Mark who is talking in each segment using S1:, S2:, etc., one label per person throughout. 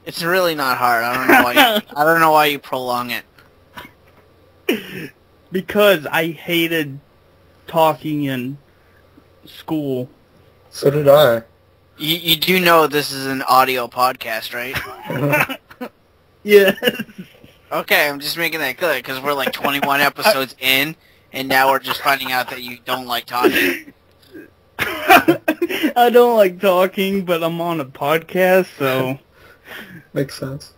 S1: It's really not hard. I don't know why. I don't know why you prolong it.
S2: Because I hated talking in school.
S3: So did I.
S1: You do know this is an audio podcast, right?
S2: Yes.
S1: Okay, I'm just making that clear because we're like 21 episodes in, and now we're just finding out that you don't like talking.
S2: I don't like talking, but I'm on a podcast, so...
S3: Makes sense.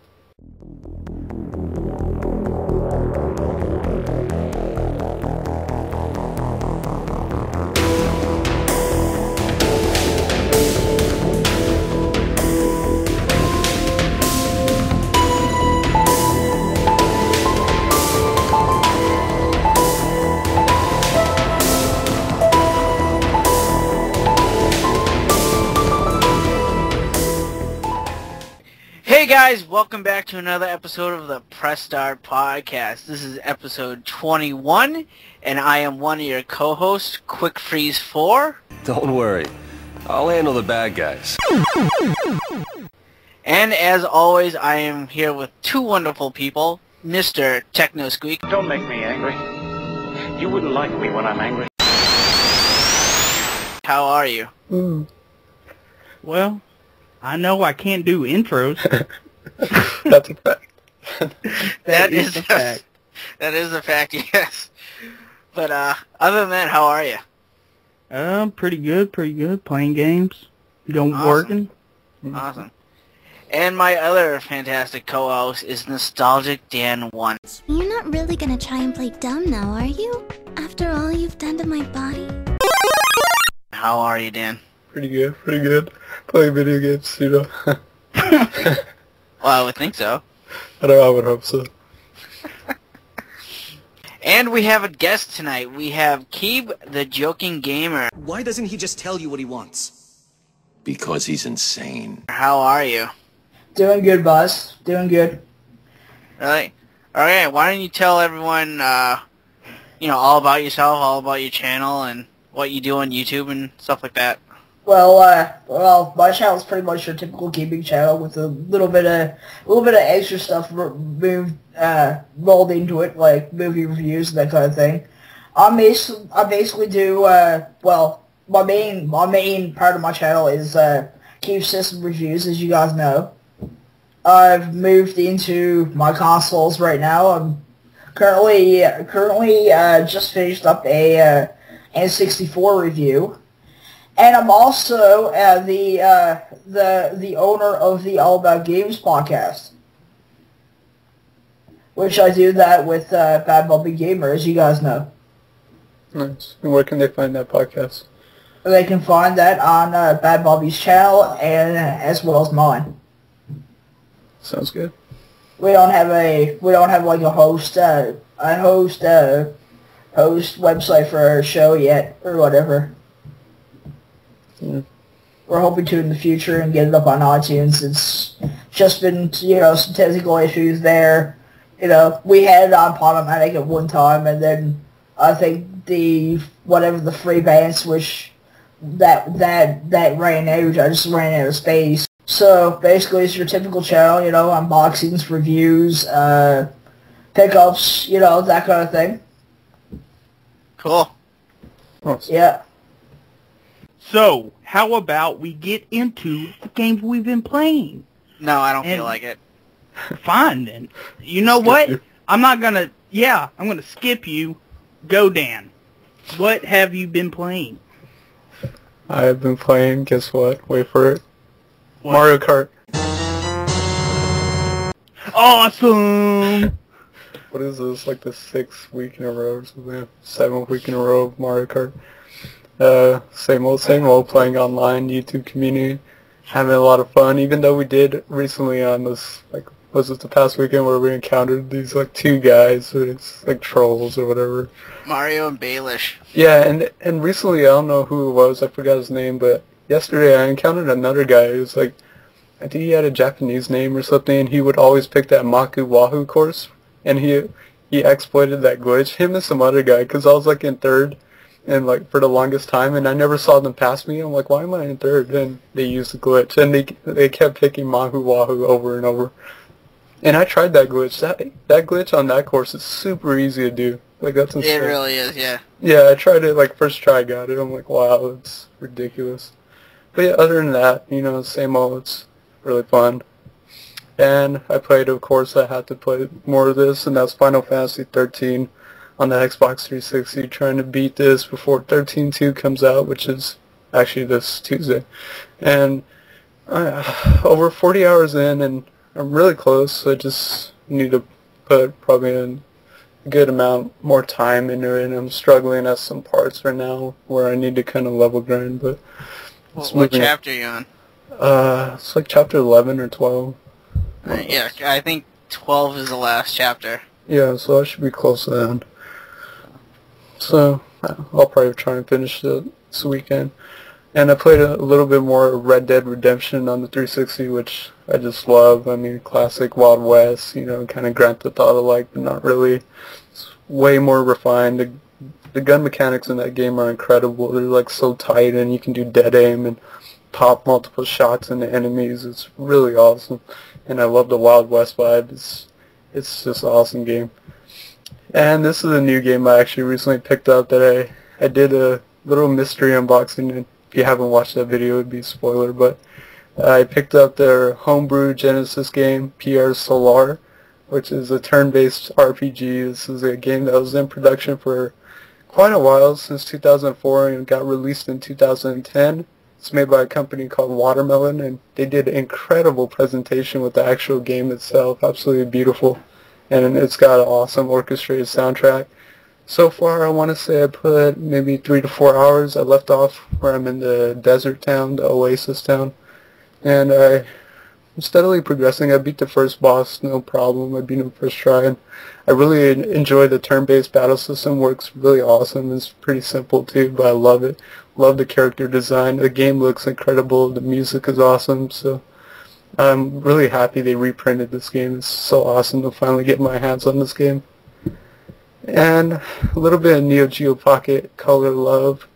S1: Hey guys, welcome back to another episode of the Press Start Podcast. This is episode 21, and I am one of your co-hosts, Quick Freeze 4.
S4: Don't worry, I'll handle the bad guys.
S1: And as always, I am here with two wonderful people, MrTechnoSqueek.
S5: Don't make me angry. You wouldn't like me when I'm angry.
S1: How are you?
S2: Well, I know I can't do intros.
S3: That's a fact.
S1: That is
S2: a fact.
S1: That is a fact, yes. But other than that, how are you?
S2: Pretty good. Playing games. Working.
S1: Awesome. And my other fantastic co-host is Nostalgic Dan 1.
S6: You're not really gonna try and play dumb now, are you? After all you've done to my body?
S1: How are you, Dan?
S3: Pretty good. Playing video games, you know.
S1: Well, I would think so.
S3: I don't know, I would hope so.
S1: And we have a guest tonight. We have Keeb the Joking Gamer.
S7: Why doesn't he just tell you what he wants?
S4: Because he's insane.
S1: How are you?
S8: Doing good, boss. Doing good.
S1: Really? Okay, why don't you tell everyone, all about yourself, all about your channel, and what you do on YouTube and stuff like that.
S8: Well, my channel is pretty much your typical gaming channel with a little bit of extra stuff rolled into it, like movie reviews and that kind of thing. I basically do my main part of my channel is Keeb system reviews, as you guys know. I've moved into my consoles right now. I'm currently just finished up a N64 review. And I'm also the owner of the All About Games podcast, which I do that with Bad Bobby Gamer, as you guys know.
S3: Nice. And where can they find that podcast?
S8: They can find that on Bad Bobby's channel and as well as mine.
S3: Sounds good.
S8: We don't have like a host website for our show yet or whatever.
S3: Yeah.
S8: We're hoping to in the future and get it up on iTunes. It's just been, some technical issues there. We had it on Podomatic at one time, and then I think the free band switch that ran out, I just ran out of space. So basically, it's your typical channel, unboxings, reviews, pickups, that kind of thing.
S1: Cool.
S3: Awesome.
S8: Yeah.
S2: So, how about we get into the games we've been playing?
S1: No, I don't feel like it.
S2: Fine, then. You know what? I'm gonna skip you. Go, Dan. What have you been playing?
S3: I have been playing, guess what? Wait for it.
S2: What?
S3: Mario Kart.
S2: Awesome!
S3: What is this, like the 6th week in a row or something? 7th week in a row of Mario Kart. Same old, playing online, YouTube community, having a lot of fun, even though we did recently on this, was it the past weekend where we encountered these, two guys, it's trolls or whatever.
S1: Mario and Baelish.
S3: Yeah, and recently, I don't know who it was, I forgot his name, but yesterday I encountered another guy who's I think he had a Japanese name or something, and he would always pick that Maku Wahoo course, and he exploited that glitch, him and some other guy, because I was in 3rd, and like for the longest time, and I never saw them pass me. I'm like, why am I in third? And they used the glitch, and they kept picking Mahu Wahoo over and over. And I tried that glitch. That glitch on that course is super easy to do. Like, that's insane.
S1: It really is, yeah.
S3: Yeah, I tried it, like, first try I got it. I'm like, wow, it's ridiculous. But yeah, other than that, you know, same old, it's really fun. And I played, of course, I had to play more of this, and that's Final Fantasy 13 on the Xbox 360, trying to beat this before 13.2 comes out, which is actually this Tuesday. And over 40 hours in, and I'm really close, so I just need to put probably a good amount more time into it, and I'm struggling at some parts right now where I need to kind of level grind, but...
S1: What chapter are you on?
S3: It's like chapter 11 or 12.
S1: Yeah, I think 12 is the last chapter.
S3: Yeah, so I should be close to that. So, I'll probably try and finish it this weekend. And I played a little bit more Red Dead Redemption on the 360, which I just love. I mean, classic Wild West, you know, kind of Grand Theft Auto-like, but not really. It's way more refined. The gun mechanics in that game are incredible. They're like so tight, and you can do dead aim and pop multiple shots into enemies. It's really awesome. And I love the Wild West vibe. It's just an awesome game. And this is a new game I actually recently picked up that I did a little mystery unboxing. And if you haven't watched that video, it would be a spoiler. But I picked up their homebrew Genesis game, Pierre Solar, which is a turn-based RPG. This is a game that was in production for quite a while, since 2004, and got released in 2010. It's made by a company called Watermelon, and they did an incredible presentation with the actual game itself. Absolutely beautiful. And it's got an awesome orchestrated soundtrack. So far, I want to say I put maybe 3 to 4 hours. I left off where I'm in the desert town, the oasis town. And I'm steadily progressing. I beat the first boss, no problem. I beat him first try. And I really enjoy the turn-based battle system. Works really awesome. It's pretty simple too, but I love it. Love the character design. The game looks incredible. The music is awesome. So I'm really happy they reprinted this game. It's so awesome to finally get my hands on this game. And a little bit of Neo Geo Pocket Color Love.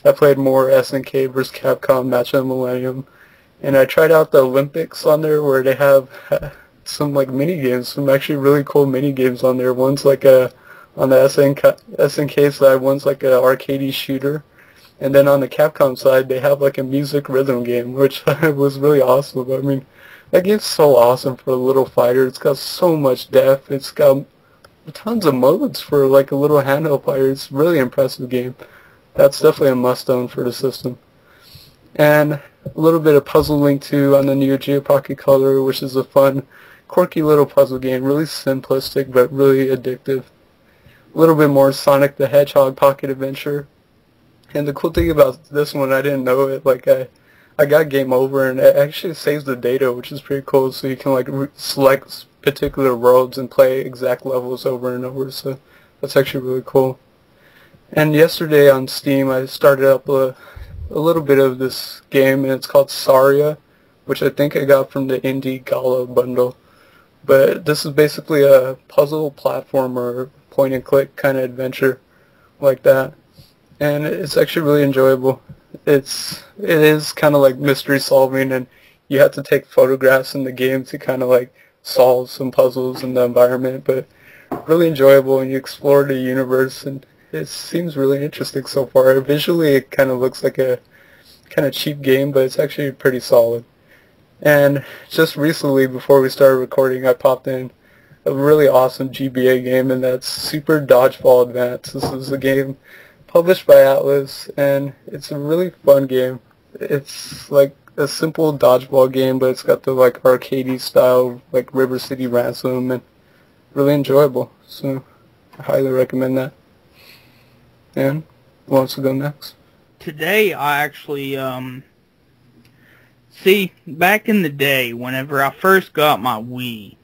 S3: I played more SNK vs. Capcom Match of the Millennium. And I tried out the Olympics on there, where they have some like mini games, some actually really cool mini games on there. One's like on the SNK side, one's like a arcade shooter, and then on the Capcom side they have like a music rhythm game, which was really awesome. I mean, that game's so awesome for a little fighter. It's got so much depth. It's got tons of modes for like a little handheld fighter. It's a really impressive game. That's definitely a must-own for the system. And a little bit of Puzzle Link 2 on the Neo Geo Pocket Color, which is a fun, quirky little puzzle game, really simplistic but really addictive. A little bit more Sonic the Hedgehog Pocket Adventure. And the cool thing about this one, I didn't know it, like I got game over, and it actually saves the data, which is pretty cool, so you can like select particular worlds and play exact levels over and over, so that's actually really cool. And yesterday on Steam I started up a little bit of this game, and it's called Saria, which I think I got from the Indie Gala bundle. But this is basically a puzzle platformer, point and click kind of adventure like that. And it's actually really enjoyable. It is kind of like mystery solving, and you have to take photographs in the game to kind of like solve some puzzles in the environment, but really enjoyable, and you explore the universe, and it seems really interesting so far. Visually it kind of looks like a kind of cheap game, but it's actually pretty solid. And just recently, before we started recording, I popped in a really awesome GBA game, and that's Super Dodgeball Advance. This is a game published by Atlas, and it's a really fun game. It's like a simple dodgeball game, but it's got the like arcadey style, like River City Ransom, and really enjoyable. So I highly recommend that. And who wants to go next?
S2: Today I actually, see, back in the day, whenever I first got my Wii,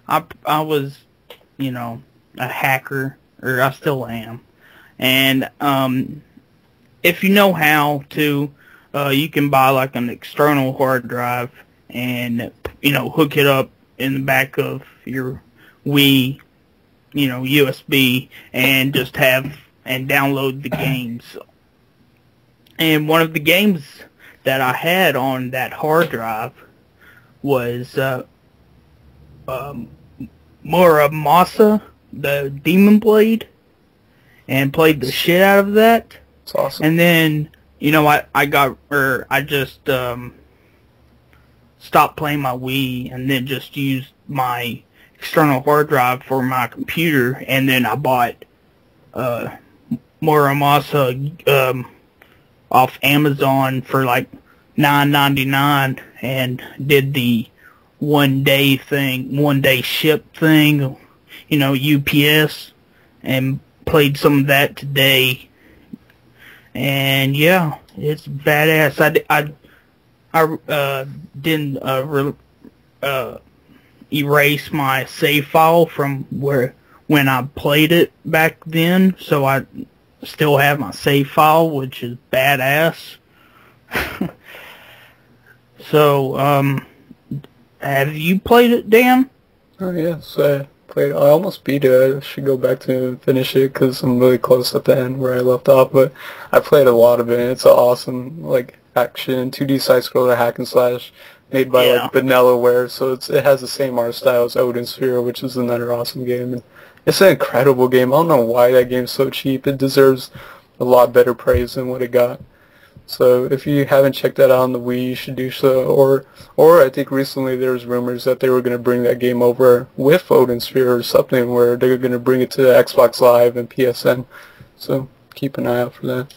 S2: I was, you know, a hacker, or I still am. And if you know how to, you can buy like an external hard drive and, you know, hook it up in the back of your Wii, you know, USB, and just have and download the games. And one of the games that I had on that hard drive was Muramasa, the Demon Blade, and played the shit out of that.
S3: It's awesome.
S2: And then, I just stopped playing my Wii and then just used my external hard drive for my computer, and then I bought Muramasa off Amazon for like $9.99 and did the one day ship thing, UPS, and played some of that today. And yeah, it's badass. I didn't erase my save file from when I played it back then, so I still have my save file, which is badass. So, have you played it, Dan?
S3: Oh yes, I played. I almost beat it. I should go back to finish it because I'm really close at the end where I left off. But I played a lot of it. It's an awesome action 2D side scroller hack and slash made by Vanillaware. So it has the same art style as Odin Sphere, which is another awesome game. And it's an incredible game. I don't know why that game's so cheap. It deserves a lot better praise than what it got. So if you haven't checked that out on the Wii, you should do so. Or I think recently there was rumors that they were going to bring that game over with Odin Sphere or something, where they were going to bring it to Xbox Live and PSN. So keep an eye out for that.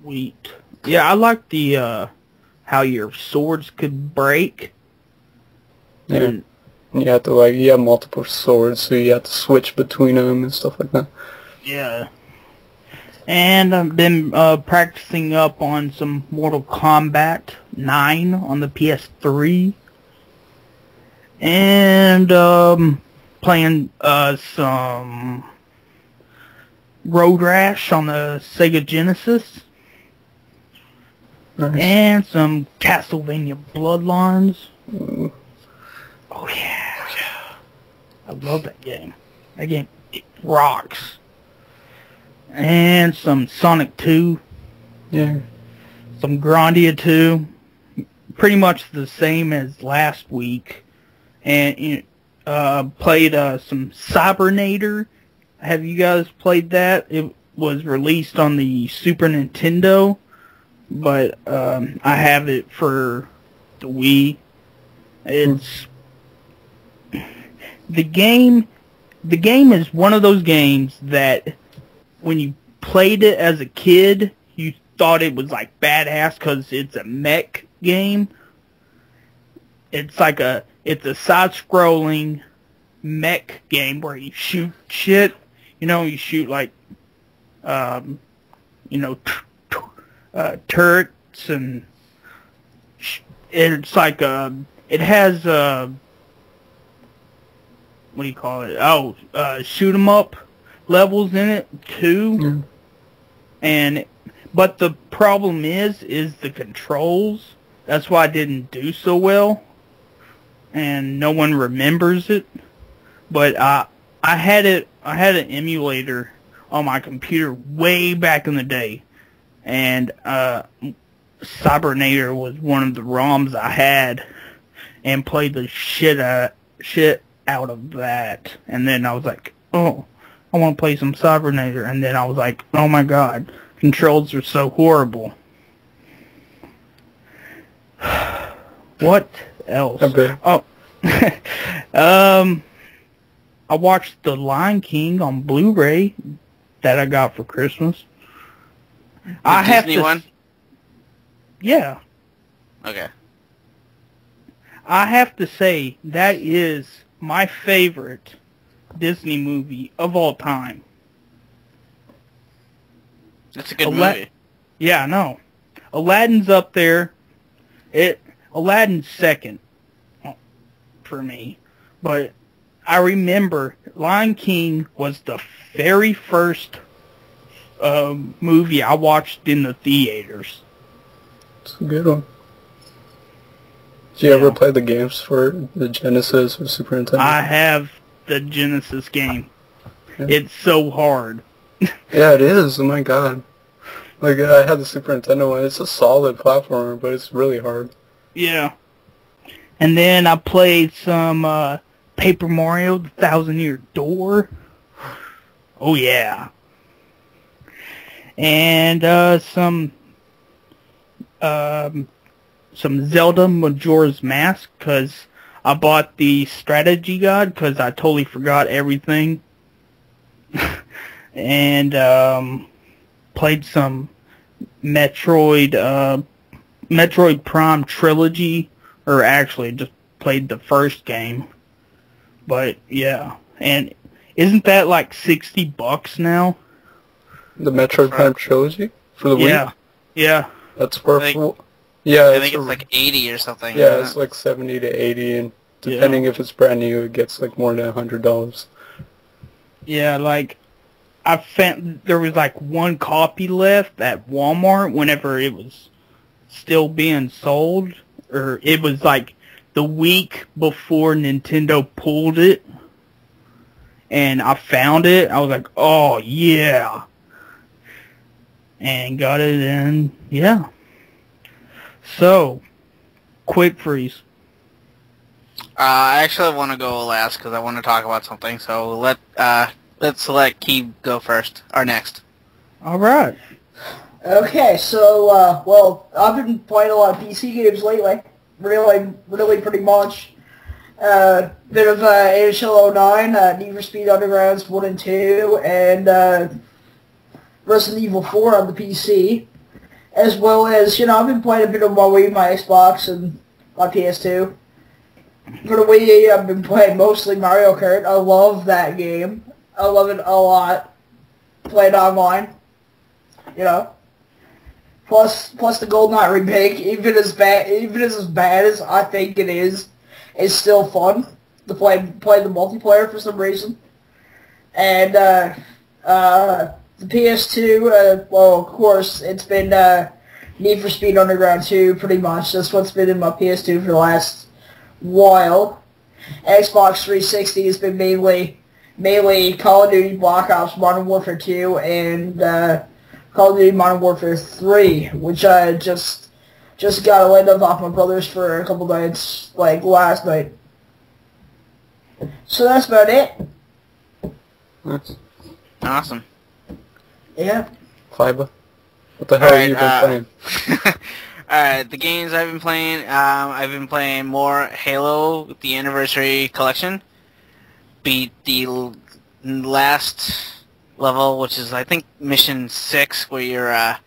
S2: Sweet. Yeah, I like the how your swords could break.
S3: Yeah. And you have to you have multiple swords, so you have to switch between them and stuff like that.
S2: Yeah. And I've been practicing up on some Mortal Kombat 9 on the PS3. And playing some Road Rash on the Sega Genesis.
S3: Nice.
S2: And some Castlevania Bloodlines. Ooh. Oh yeah. I love that game. That game, it rocks. And some Sonic 2.
S3: Yeah.
S2: Some Grandia 2. Pretty much the same as last week. And played some Cybernator. Have you guys played that? It was released on the Super Nintendo. But I have it for the Wii. It's... The game is one of those games that when you played it as a kid, you thought it was badass because it's a mech game. It's it's a side-scrolling mech game where you shoot shit. You shoot turrets, and it's it has what do you call it? Shoot 'em up levels in it too. Yeah. But the problem is the controls. That's why I didn't do so well, and no one remembers it. But I had an emulator on my computer way back in the day, and Cybernator was one of the ROMs I had, and played the shit out of that. And then I was like, oh, I want to play some Cybernator. And then I was like, oh my god, controls are so horrible. What else?
S3: Okay.
S2: Oh, I watched The Lion King on Blu-ray that I got for Christmas.
S1: The Disney one?
S2: Yeah.
S1: Okay.
S2: I have to say, that is my favorite Disney movie of all time.
S1: It's a good movie.
S2: Yeah, I know. Aladdin's up there. Aladdin's second for me. But I remember Lion King was the very first movie I watched in the theaters.
S3: It's a good one. Did you ever play the games for the Genesis or Super Nintendo?
S2: I have the Genesis game. Yeah. It's so hard.
S3: Yeah, it is. Oh my god. Like, I had the Super Nintendo one. It's a solid platformer, but it's really hard.
S2: Yeah. And then I played some Paper Mario, the Thousand Year Door. Oh yeah. And some Zelda Majora's Mask, because I bought the strategy guide because I totally forgot everything. And played some Metroid Prime Trilogy, or actually just played the first game. But yeah, and isn't that like $60 now?
S3: The Metroid Prime Trilogy for the Wii?
S2: Yeah, yeah.
S3: That's worth.
S1: I think it's like 80 or something.
S3: Yeah, it's like 70 to 80, and depending if it's brand new, it gets like more than $100.
S2: Yeah, like I found there was like one copy left at Walmart whenever it was still being sold, or it was like the week before Nintendo pulled it, and I found it. I was like, oh yeah, and got it, and yeah. So, quick freeze.
S1: I actually want to go last because I want to talk about something. So let's let Keeb go first, or next.
S2: All right.
S8: Okay, so, well, I've been playing a lot of PC games lately. Really pretty much. Bit of NHL 09, Need for Speed Undergrounds 1 and 2, and Resident Evil 4 on the PC. As well as, I've been playing a bit of my Wii, my Xbox, and my PS2. For the Wii, I've been playing mostly Mario Kart. I love that game. I love it a lot. Play it online. Plus the Golden Knight remake, even as bad as I think it is, it's still fun to play the multiplayer for some reason. And the PS2, well, of course, it's been Need for Speed Underground 2, pretty much. That's what's been in my PS2 for the last while. Xbox 360 has been mainly Call of Duty Black Ops Modern Warfare 2 and Call of Duty Modern Warfare 3, which I just got a land off my brother's for a couple nights, like last night. So that's about it.
S3: Nice.
S1: Awesome.
S8: Yeah.
S3: Fiber. What the hell have you been playing?
S1: Alright, the games I've been playing more Halo, the Anniversary Collection. Beat the last level, which is, I think, Mission 6, where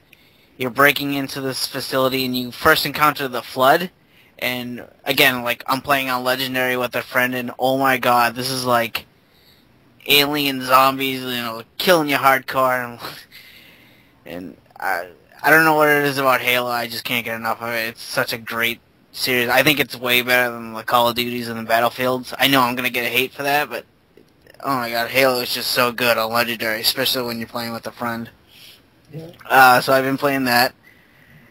S1: you're breaking into this facility and you first encounter the Flood. And, again, like, I'm playing on Legendary with a friend, and oh my god, this is like alien zombies, killing you hardcore, and I don't know what it is about Halo, I just can't get enough of it. It's such a great series. I think it's way better than the Call of Duties and the Battlefields. I know I'm gonna get hate for that, but oh my god, Halo is just so good on Legendary, especially when you're playing with a friend. Yeah. So I've been playing that,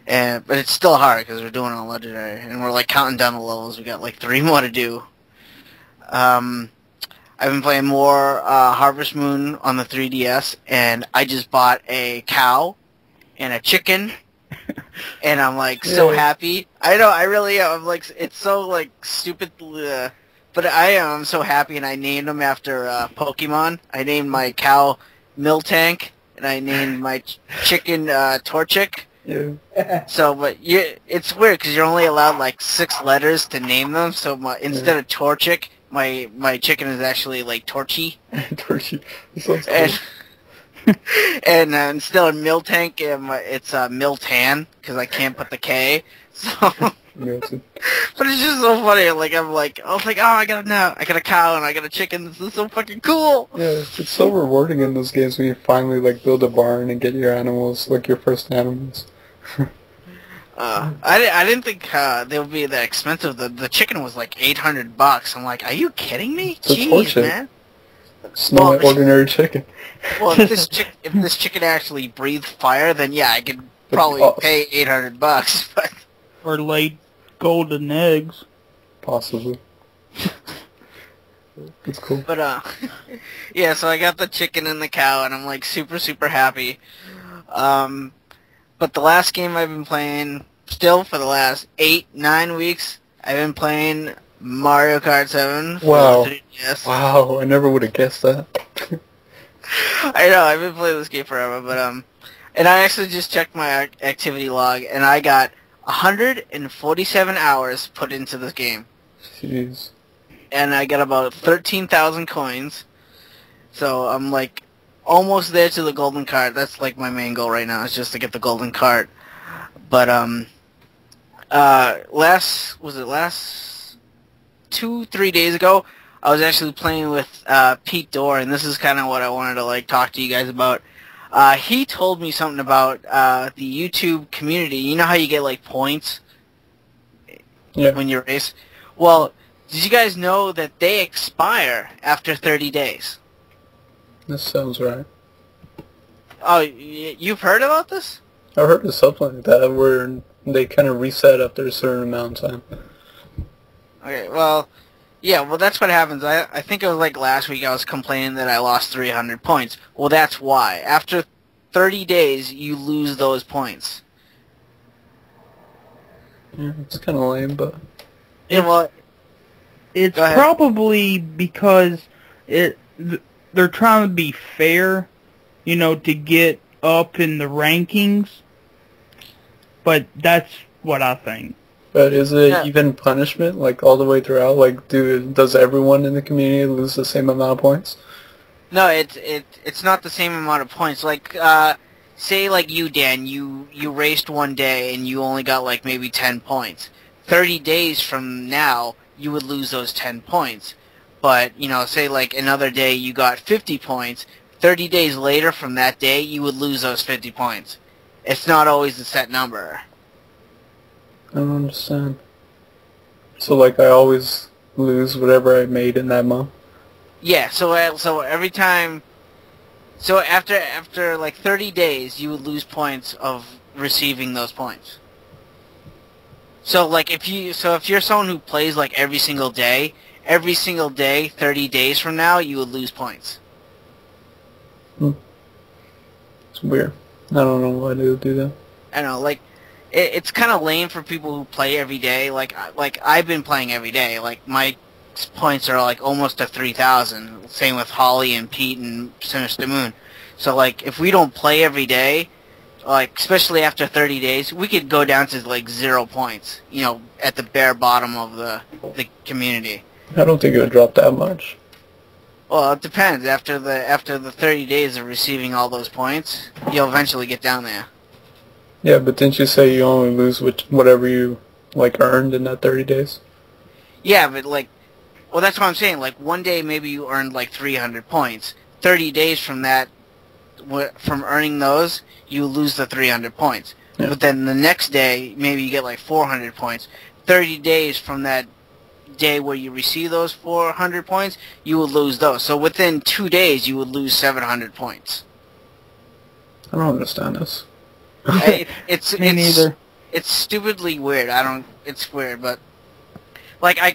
S1: but it's still hard because we're doing it on Legendary, and we're like counting down the levels. We got like 3 more to do. I've been playing more Harvest Moon on the 3DS, and I just bought a cow and a chicken, and I'm like so happy. I know, I really am. I'm like, it's so like stupid, but I am so happy, and I named them after Pokemon. I named my cow Miltank, and I named my chicken Torchic. Yeah. So, but it's weird because you're only allowed like 6 letters to name them. So instead of Torchic, my chicken is actually like Torchy.
S3: Torchy. That sounds cool.
S1: And instead of Miltank, it's Miltan because I can't put the K. So, but it's just so funny. Like I was like, oh, I got a cow and I got a chicken. This is so fucking cool.
S3: Yeah, it's so rewarding in those games when you finally like build a barn and get your animals, like your first animals.
S1: I didn't think they would be that expensive. The chicken was like $800. I'm like, are you kidding me? Jeez, man.
S3: It's not an ordinary chicken.
S1: Well, if this chicken actually breathed fire, then yeah, I could probably pay $800. But
S2: or laid golden eggs.
S3: Possibly. That's cool.
S1: But yeah. So I got the chicken and the cow, and I'm like super happy. But the last game I've been playing, still for the last 8-9 weeks, I've been playing Mario Kart 7 for
S3: Wow.
S1: the 3DS.
S3: Wow, I never would have guessed that.
S1: I know, I've been playing this game forever, but and I actually just checked my activity log, and I got 147 hours put into this game.
S3: Jeez.
S1: And I got about 13,000 coins, so I'm like almost there to the golden cart. That's like my main goal right now, is just to get the golden cart. But last 2-3 days ago, I was actually playing with Pete Dorr, and this is kind of what I wanted to like talk to you guys about. He told me something about the YouTube community. You know how you get like points when you race? Well, did you guys know that they expire after 30 days?
S3: This sounds right.
S1: Oh, you've heard about this?
S3: I heard of something like that where they kind of reset after a certain amount of time.
S1: Okay, well, yeah, well, that's what happens. I think it was like last week I was complaining that I lost 300 points. Well, that's why. After 30 days, you lose those points.
S3: Yeah, it's kind of lame, but...
S1: Yeah, well...
S2: It's probably because they're trying to be fair, you know, to get up in the rankings. But that's what I think.
S3: But is it even punishment, like, all the way throughout? Like, does everyone in the community lose the same amount of points?
S1: No, it's not the same amount of points. Like, say, like you, Dan, you raced one day and you only got, like, maybe 10 points. 30 days from now, you would lose those 10 points. But, you know, say, like, another day you got 50 points. 30 days later from that day, you would lose those 50 points. It's not always a set number.
S3: I don't understand. So, like, I always lose whatever I made in that month?
S1: Yeah, so every time... So after like 30 days, you would lose points of receiving those points. So, like, if you're someone who plays, like, every single day, 30 days from now, you would lose points.
S3: It's weird. I don't know why they would do that.
S1: I know, like... It's kind of lame for people who play every day. Like I've been playing every day. Like, my points are like almost to 3,000. Same with Holly and Pete and Sinister Moon. So, like, if we don't play every day, like, especially after 30 days, we could go down to like 0 points. You know, at the bare bottom of the community.
S3: I don't think it would drop that much.
S1: Well, it depends. After the 30 days of receiving all those points, you'll eventually get down there.
S3: Yeah, but didn't you say you only lose whatever you, like, earned in that 30 days?
S1: Yeah, but, like, well, that's what I'm saying. Like, one day maybe you earned, like, 300 points. 30 days from that, from earning those, you lose the 300 points. Yeah. But then the next day, maybe you get, like, 400 points. 30 days from that day where you receive those 400 points, you will lose those. So within 2 days, you would lose 700 points.
S3: I don't understand this.
S2: Me neither.
S1: It's stupidly weird. It's weird, but like I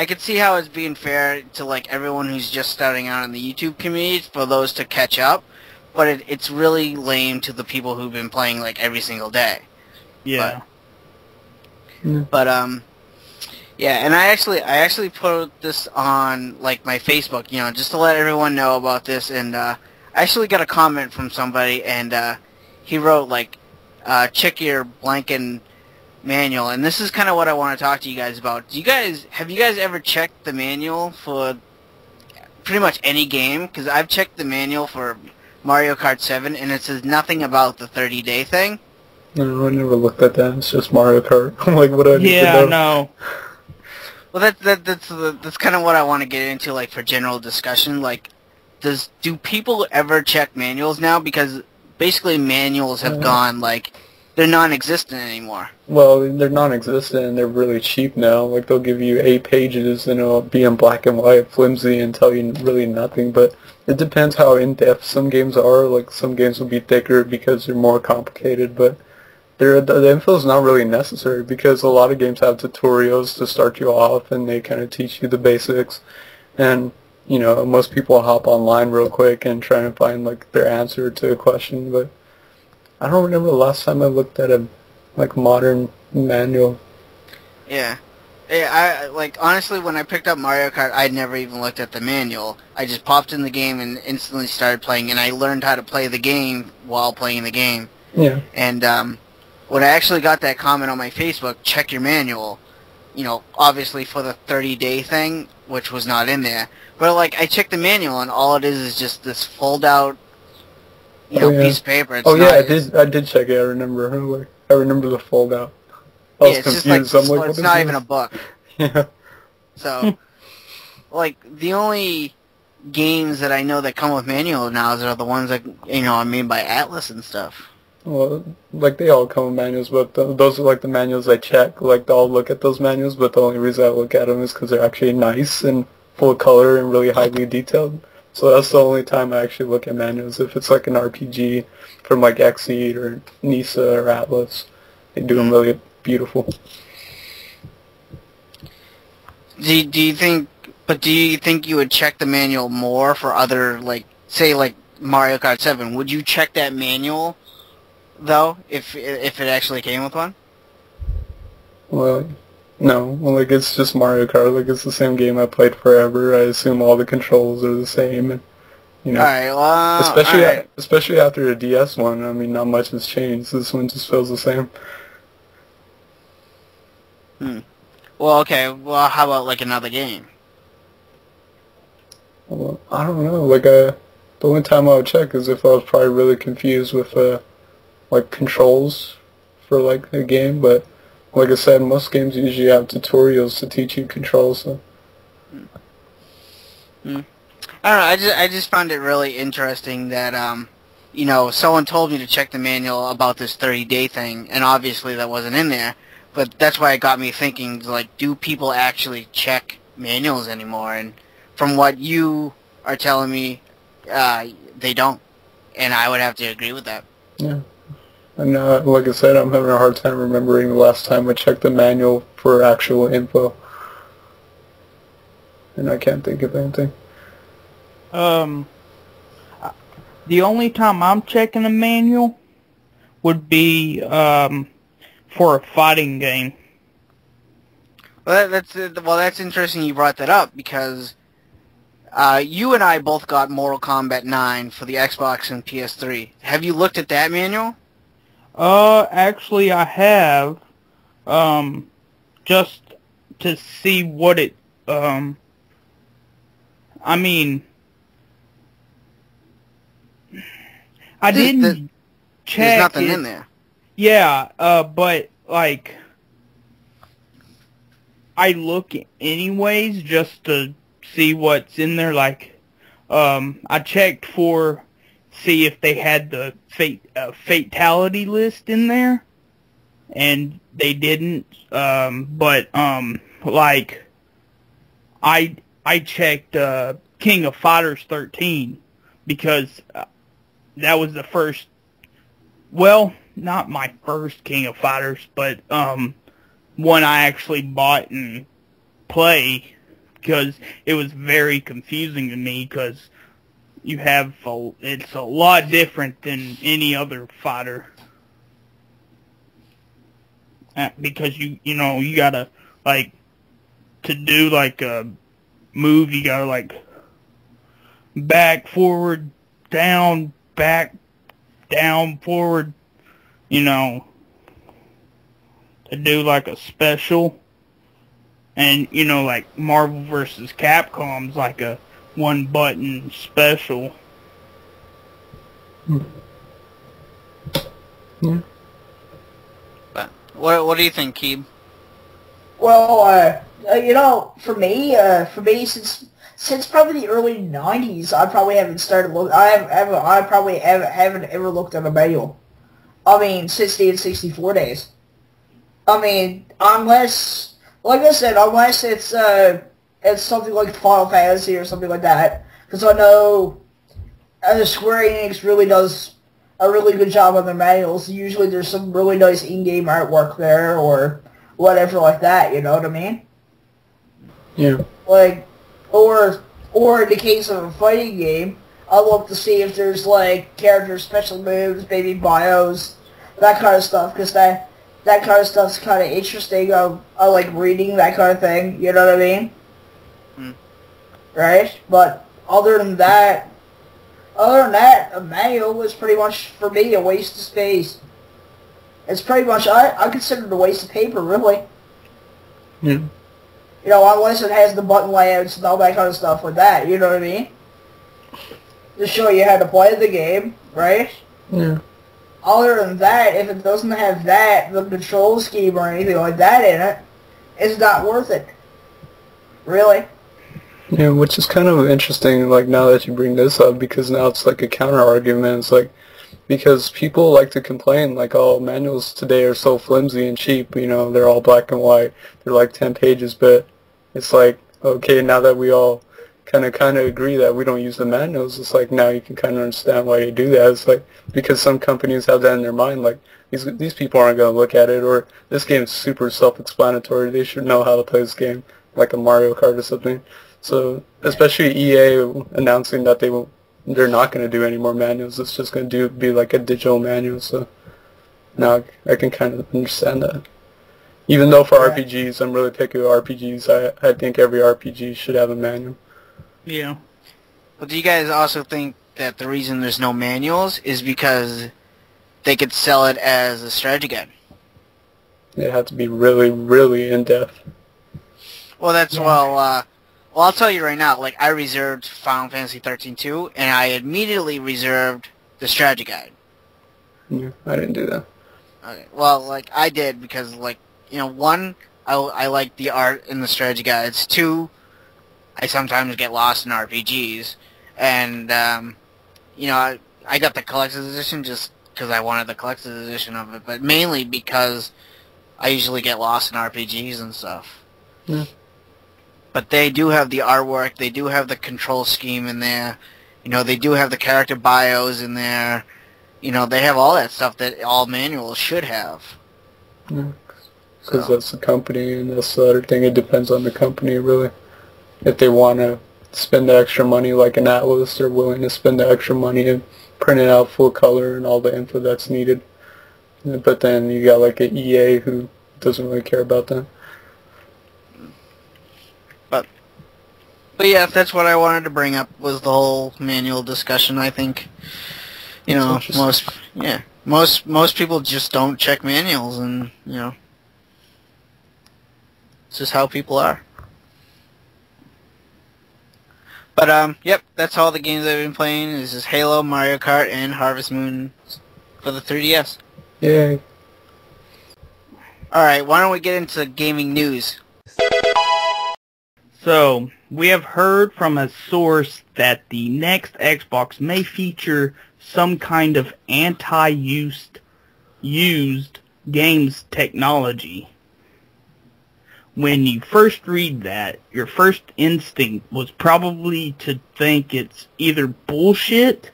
S1: could see how it's being fair to like everyone who's just starting out in the YouTube community for those to catch up, but it's really lame to the people who've been playing like every single day.
S2: Yeah.
S1: But yeah, and I actually put this on like my Facebook, you know, just to let everyone know about this, and I actually got a comment from somebody, and he wrote like, check your blanking manual, and this is kind of what I want to talk to you guys about. Have you guys ever checked the manual for pretty much any game? Because I've checked the manual for Mario Kart 7, and it says nothing about the 30-day thing.
S3: No, I never looked at that. It's just Mario Kart. I'm like, what do I need to know?
S2: Yeah, no.
S1: Well, that's kind of what I want to get into, like, for general discussion. Like, do people ever check manuals now? Because basically manuals have gone, like, they're non-existent anymore.
S3: Well, they're non-existent and they're really cheap now. Like, they'll give you 8 pages and it'll be in black and white, flimsy, and tell you really nothing. But it depends how in-depth some games are. Like, some games will be thicker because they're more complicated, but the info is not really necessary because a lot of games have tutorials to start you off and they kind of teach you the basics. And you know, most people hop online real quick and try to find like their answer to a question, but I don't remember the last time I looked at a like modern manual.
S1: Yeah. Yeah, like honestly, when I picked up Mario Kart, I never even looked at the manual. I just popped in the game and instantly started playing, and I learned how to play the game while playing the game.
S3: Yeah.
S1: And when I actually got that comment on my Facebook, check your manual, you know, obviously for the 30-day thing, which was not in there. But like, I checked the manual, and all it is just this fold-out, you know, piece of paper. It's
S3: I did check it. I remember. Like, I remember the fold-out. I was
S1: it's
S3: confused.
S1: just like,
S3: I'm like,
S1: it's not even a book.
S3: Yeah.
S1: So, like, the only games that I know that come with manual now are the ones that, you know, are made by Atlas and stuff.
S3: Well, like, they all come with manuals, but those are, like, the manuals I check. Like, I'll look at those manuals, but the only reason I look at them is because they're actually nice and full of color and really highly detailed. So that's the only time I actually look at manuals. If it's, like, an RPG from, like, Xseed or Nisa or Atlas, they do them really beautiful.
S1: Do you think you would check the manual more for other, like, say, like, Mario Kart 7? Would you check that manual, though, if it actually came with one?
S3: Well, no. Well, like, it's just Mario Kart. Like, it's the same game I played forever. I assume all the controls are the same, and, you know.
S1: Alright, well,
S3: especially after the DS one, I mean, not much has changed. This one just feels the same.
S1: Well, okay. Well, how about, like, another game?
S3: Well, I don't know. Like, the only time I would check is if I was probably really confused with, like, controls for, like, a game. But, like I said, most games usually have tutorials to teach you controls, so.
S1: I don't know. I just found it really interesting that, you know, someone told me to check the manual about this 30-day thing, and obviously that wasn't in there. But that's why it got me thinking, like, do people actually check manuals anymore? And from what you are telling me, they don't. And I would have to agree with that.
S3: Yeah. And like I said, I'm having a hard time remembering the last time I checked the manual for actual info. And I can't think of anything.
S2: The only time I'm checking a manual would be, for a fighting game.
S1: Well, that's interesting you brought that up, because you and I both got Mortal Kombat 9 for the Xbox and PS3. Have you looked at that manual?
S2: Actually I have, just to see what it, I mean, I didn't check.
S1: There's nothing in there.
S2: Yeah, but, like, I look anyways just to see what's in there. Like, I checked see if they had the fatality list in there, and they didn't. But like, I checked King of Fighters 13 because that was the first. Well, not my first King of Fighters, but one I actually bought and play, because it was very confusing to me, because it's a lot different than any other fighter. Because you gotta, like, to do like a move, you gotta, like, back, forward, down, back, down, forward, you know, to do like a special. And, you know, like Marvel vs. Capcom's like a one button special.
S3: Yeah.
S1: But what do you think, Keeb?
S8: Well, you know, for me, since probably the early '90s, I probably haven't started look. I probably haven't ever looked at a manual. I mean, since the N64 days. I mean, unless, like I said, unless it's something like Final Fantasy or something like that, because I know Square Enix really does a really good job on their manuals. Usually, there's some really nice in-game artwork there, or whatever like that. You know what I mean?
S3: Yeah.
S8: Like, or Or in the case of a fighting game, I'll look to see if there's like character special moves, maybe bios, that kind of stuff, because that kind of stuff's kind of interesting. I like reading that kind of thing, you know what I mean? Right? But other than that, a manual is pretty much, for me, a waste of space. It's pretty much, I consider it a waste of paper, really.
S3: Yeah.
S8: You know, unless it has the button layouts and all that kind of stuff with that, you know what I mean? To show you how to play the game, right?
S3: Yeah.
S8: Other than that, if it doesn't have that, the control scheme or anything like that in it, it's not worth it. Really.
S3: Yeah, which is kind of interesting, like, now that you bring this up, because now it's like a counter-argument. It's like, because people like to complain, like, oh, manuals today are so flimsy and cheap, you know, they're all black and white, they're like 10 pages, but it's like, okay, now that we all kind of agree that we don't use the manuals, it's like, now you can kind of understand why they do that. It's like, because some companies have that in their mind, like, these people aren't going to look at it, or this game is super self-explanatory, they should know how to play this game, like a Mario Kart or something. So, especially EA announcing that they're not going to do any more manuals. It's just going to be like a digital manual. So now I can kind of understand that. Even though for RPGs, I'm really picky with RPGs. I think every RPG should have a manual.
S2: Yeah.
S1: But do you guys also think that the reason there's no manuals is because they could sell it as a strategy guide?
S3: It had to be really, really in-depth.
S1: Well, that's, well, I'll tell you right now, like, I reserved Final Fantasy 13-2, and I immediately reserved the strategy guide.
S3: Yeah, I didn't do that.
S1: Okay, well, like, I did because, like, you know, one, I like the art in the strategy guides. Two, I sometimes get lost in RPGs, and, you know, I got the collector's edition just because I wanted the collector's edition of it, but mainly because I usually get lost in RPGs and stuff.
S3: Yeah.
S1: But they do have the artwork, they do have the control scheme in there, you know, they do have the character bios in there, you know, they have all that stuff that all manuals should have.
S3: Yeah, because that's the company, and that's the other thing, it depends on the company, really. If they want to spend the extra money like an Atlas, they're willing to spend the extra money and print it out full color and all the info that's needed. But then you got like an EA who doesn't really care about that.
S1: But yeah, that's what I wanted to bring up, was the whole manual discussion. I think, you know, most people just don't check manuals, and, you know, it's just how people are. But, yep, that's all the games I've been playing, is just Halo, Mario Kart, and Harvest Moon for the 3DS.
S3: Yay.
S1: Alright, why don't we get into gaming news?
S2: So, we have heard from a source that the next Xbox may feature some kind of anti-used games technology. When you first read that, your first instinct was probably to think it's either bullshit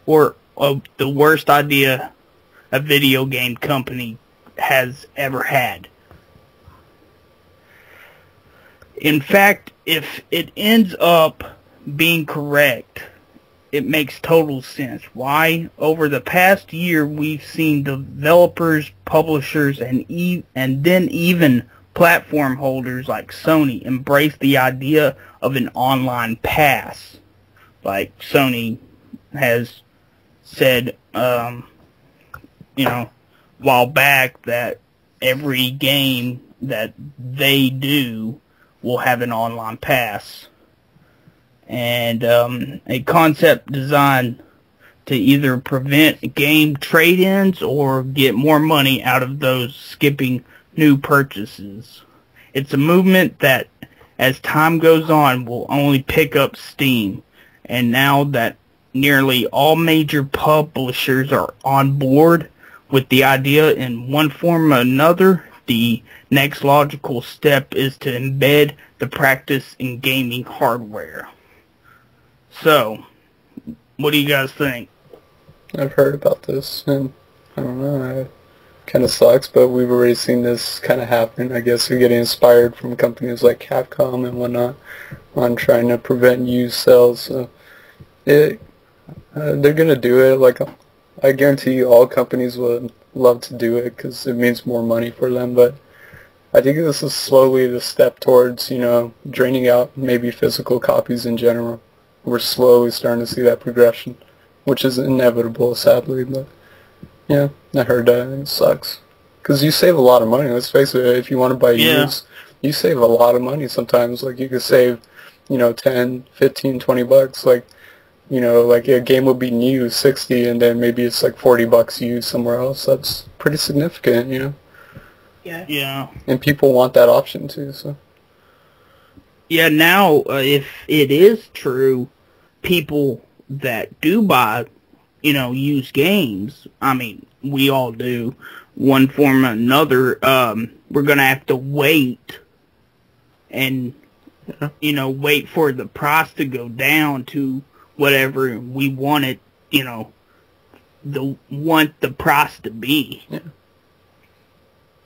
S2: or the worst idea a video game company has ever had. In fact, if it ends up being correct, it makes total sense. Why? Over the past year, we've seen developers, publishers, and then even platform holders like Sony embrace the idea of an online pass. Like Sony has said, you know, a while back that every game that they do will have an online pass, and a concept designed to either prevent game trade-ins or get more money out of those skipping new purchases. It's a movement that, as time goes on, will only pick up steam, and now that nearly all major publishers are on board with the idea in one form or another, the next logical step is to embed the practice in gaming hardware. So, what do you guys think?
S3: I've heard about this, and I don't know, kind of sucks, but we've already seen this kind of happen. I guess they're getting inspired from companies like Capcom and whatnot on trying to prevent used sales. So they're gonna do it. Like, I guarantee you, all companies would love to do it because it means more money for them. But I think this is slowly the step towards, draining out maybe physical copies in general. We're slowly starting to see that progression, which is inevitable, sadly. But yeah, I heard that, and it sucks. Because you save a lot of money, let's face it. If you want to buy used, you save a lot of money sometimes. Like, you could save, 10, 15, 20 bucks. Like, like a game would be new, 60, and then maybe it's like 40 bucks used somewhere else. That's pretty significant,
S8: Yeah.
S2: Yeah.
S3: And people want that option too, so.
S2: Yeah, now, if it is true, people that do buy, used games, I mean, we all do, one form or another, we're going to have to wait and, wait for the price to go down to whatever we want it, want the price to be.
S3: Yeah.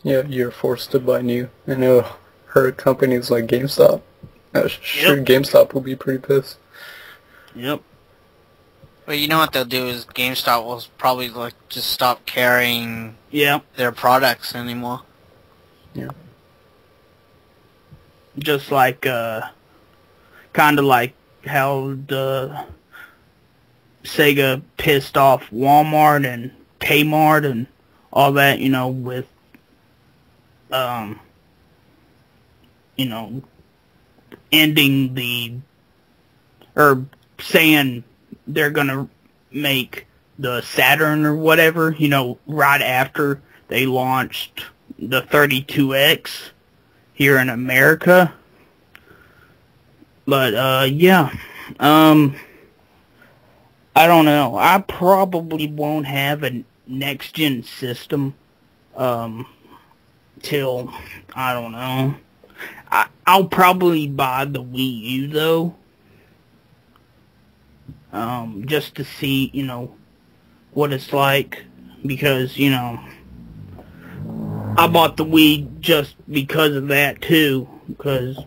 S3: Yeah, you're forced to buy new. I know hurt companies like GameStop. Sure, yep. GameStop will be pretty pissed.
S2: Yep.
S1: But you know what they'll do is GameStop will probably just stop carrying their products anymore.
S3: Yeah.
S2: Just like kind of like how the Sega pissed off Walmart and Kmart and all that, with ending or saying they're gonna make the Saturn or whatever, right after they launched the 32X here in America. But, yeah, I don't know. I probably won't have a next-gen system, till, I don't know. I'll probably buy the Wii U, though. Just to see, what it's like. Because, I bought the Wii just because of that, too. Because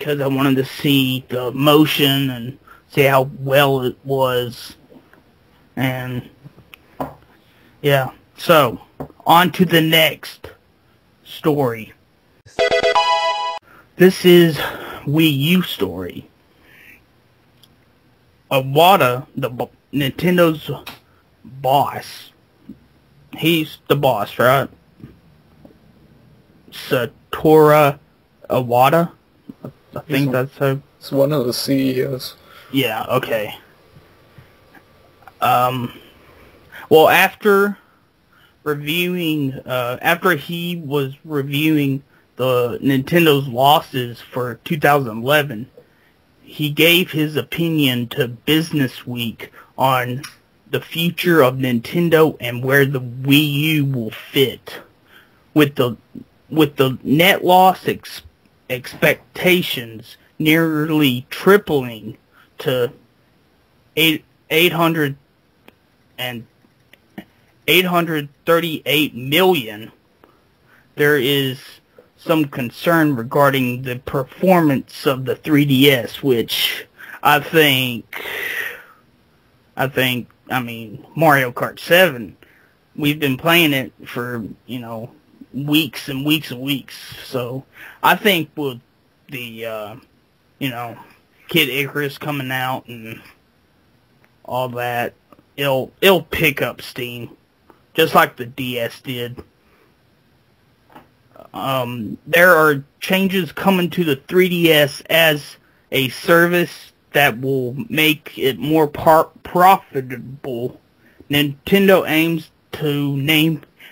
S2: I wanted to see the motion and see how well it was. And, yeah. So, on to the next story. This is Wii U story. Iwata, Nintendo's boss. He's the boss, right? Satoru Iwata? I think that's how.
S3: It's one of the CEOs.
S2: Yeah, okay. Well, after he was reviewing the Nintendo's losses for 2011, he gave his opinion to Business Week on the future of Nintendo and where the Wii U will fit. With the net loss expectations nearly tripling to 838 million, there is some concern regarding the performance of the 3DS, which I mean, Mario Kart 7, we've been playing it for, weeks and weeks and weeks. So I think with the, Kid Icarus coming out and all that, it'll pick up steam, just like the DS did. There are changes coming to the 3DS as a service that will make it more profitable. Nintendo aims to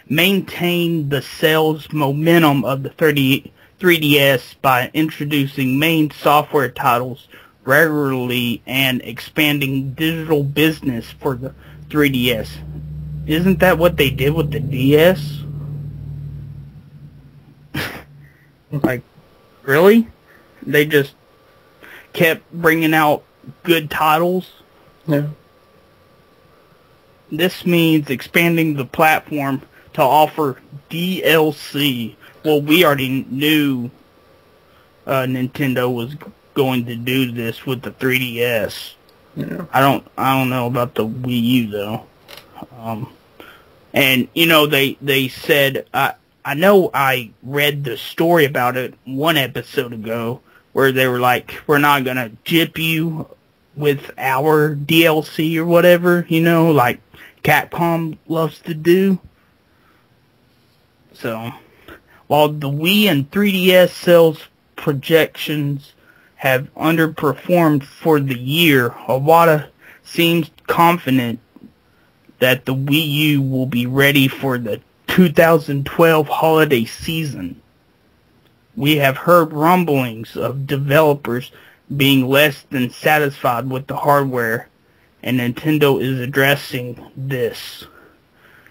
S2: maintain the sales momentum of the 3DS by introducing main software titles regularly and expanding digital business for the 3DS. Isn't that what they did with the DS? Like, really? They just kept bringing out good titles?
S3: Yeah.
S2: this means expanding the platform to offer DLC. Well, we already knew Nintendo was going to do this with the 3DS.
S3: Yeah.
S2: I don't know about the Wii U though. And you know they said I know I read the story about it one episode ago where they were like, we're not gonna jip you with our DLC or whatever, you know, like Capcom loves to do. So while the Wii and 3DS sales projections have underperformed for the year, Iwata seems confident that the Wii U will be ready for the 2012 holiday season. We have heard rumblings of developers being less than satisfied with the hardware, and Nintendo is addressing this.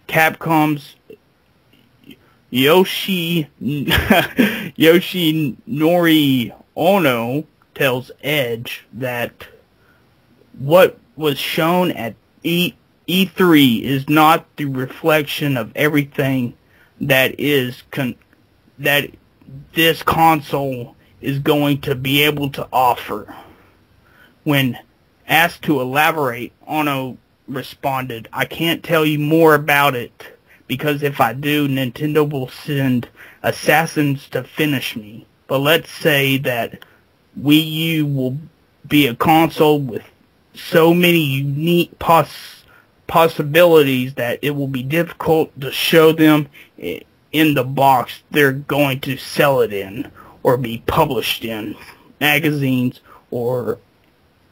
S2: Capcom's Yoshinori Ono tells Edge that what was shown at E3 is not the reflection of everything that that this console is going to be able to offer. When asked to elaborate, Ono responded, "I can't tell you more about it, because if I do, Nintendo will send assassins to finish me. But let's say that Wii U will be a console with so many unique possibilities that it will be difficult to show them in the box they're going to sell it in or be published in magazines or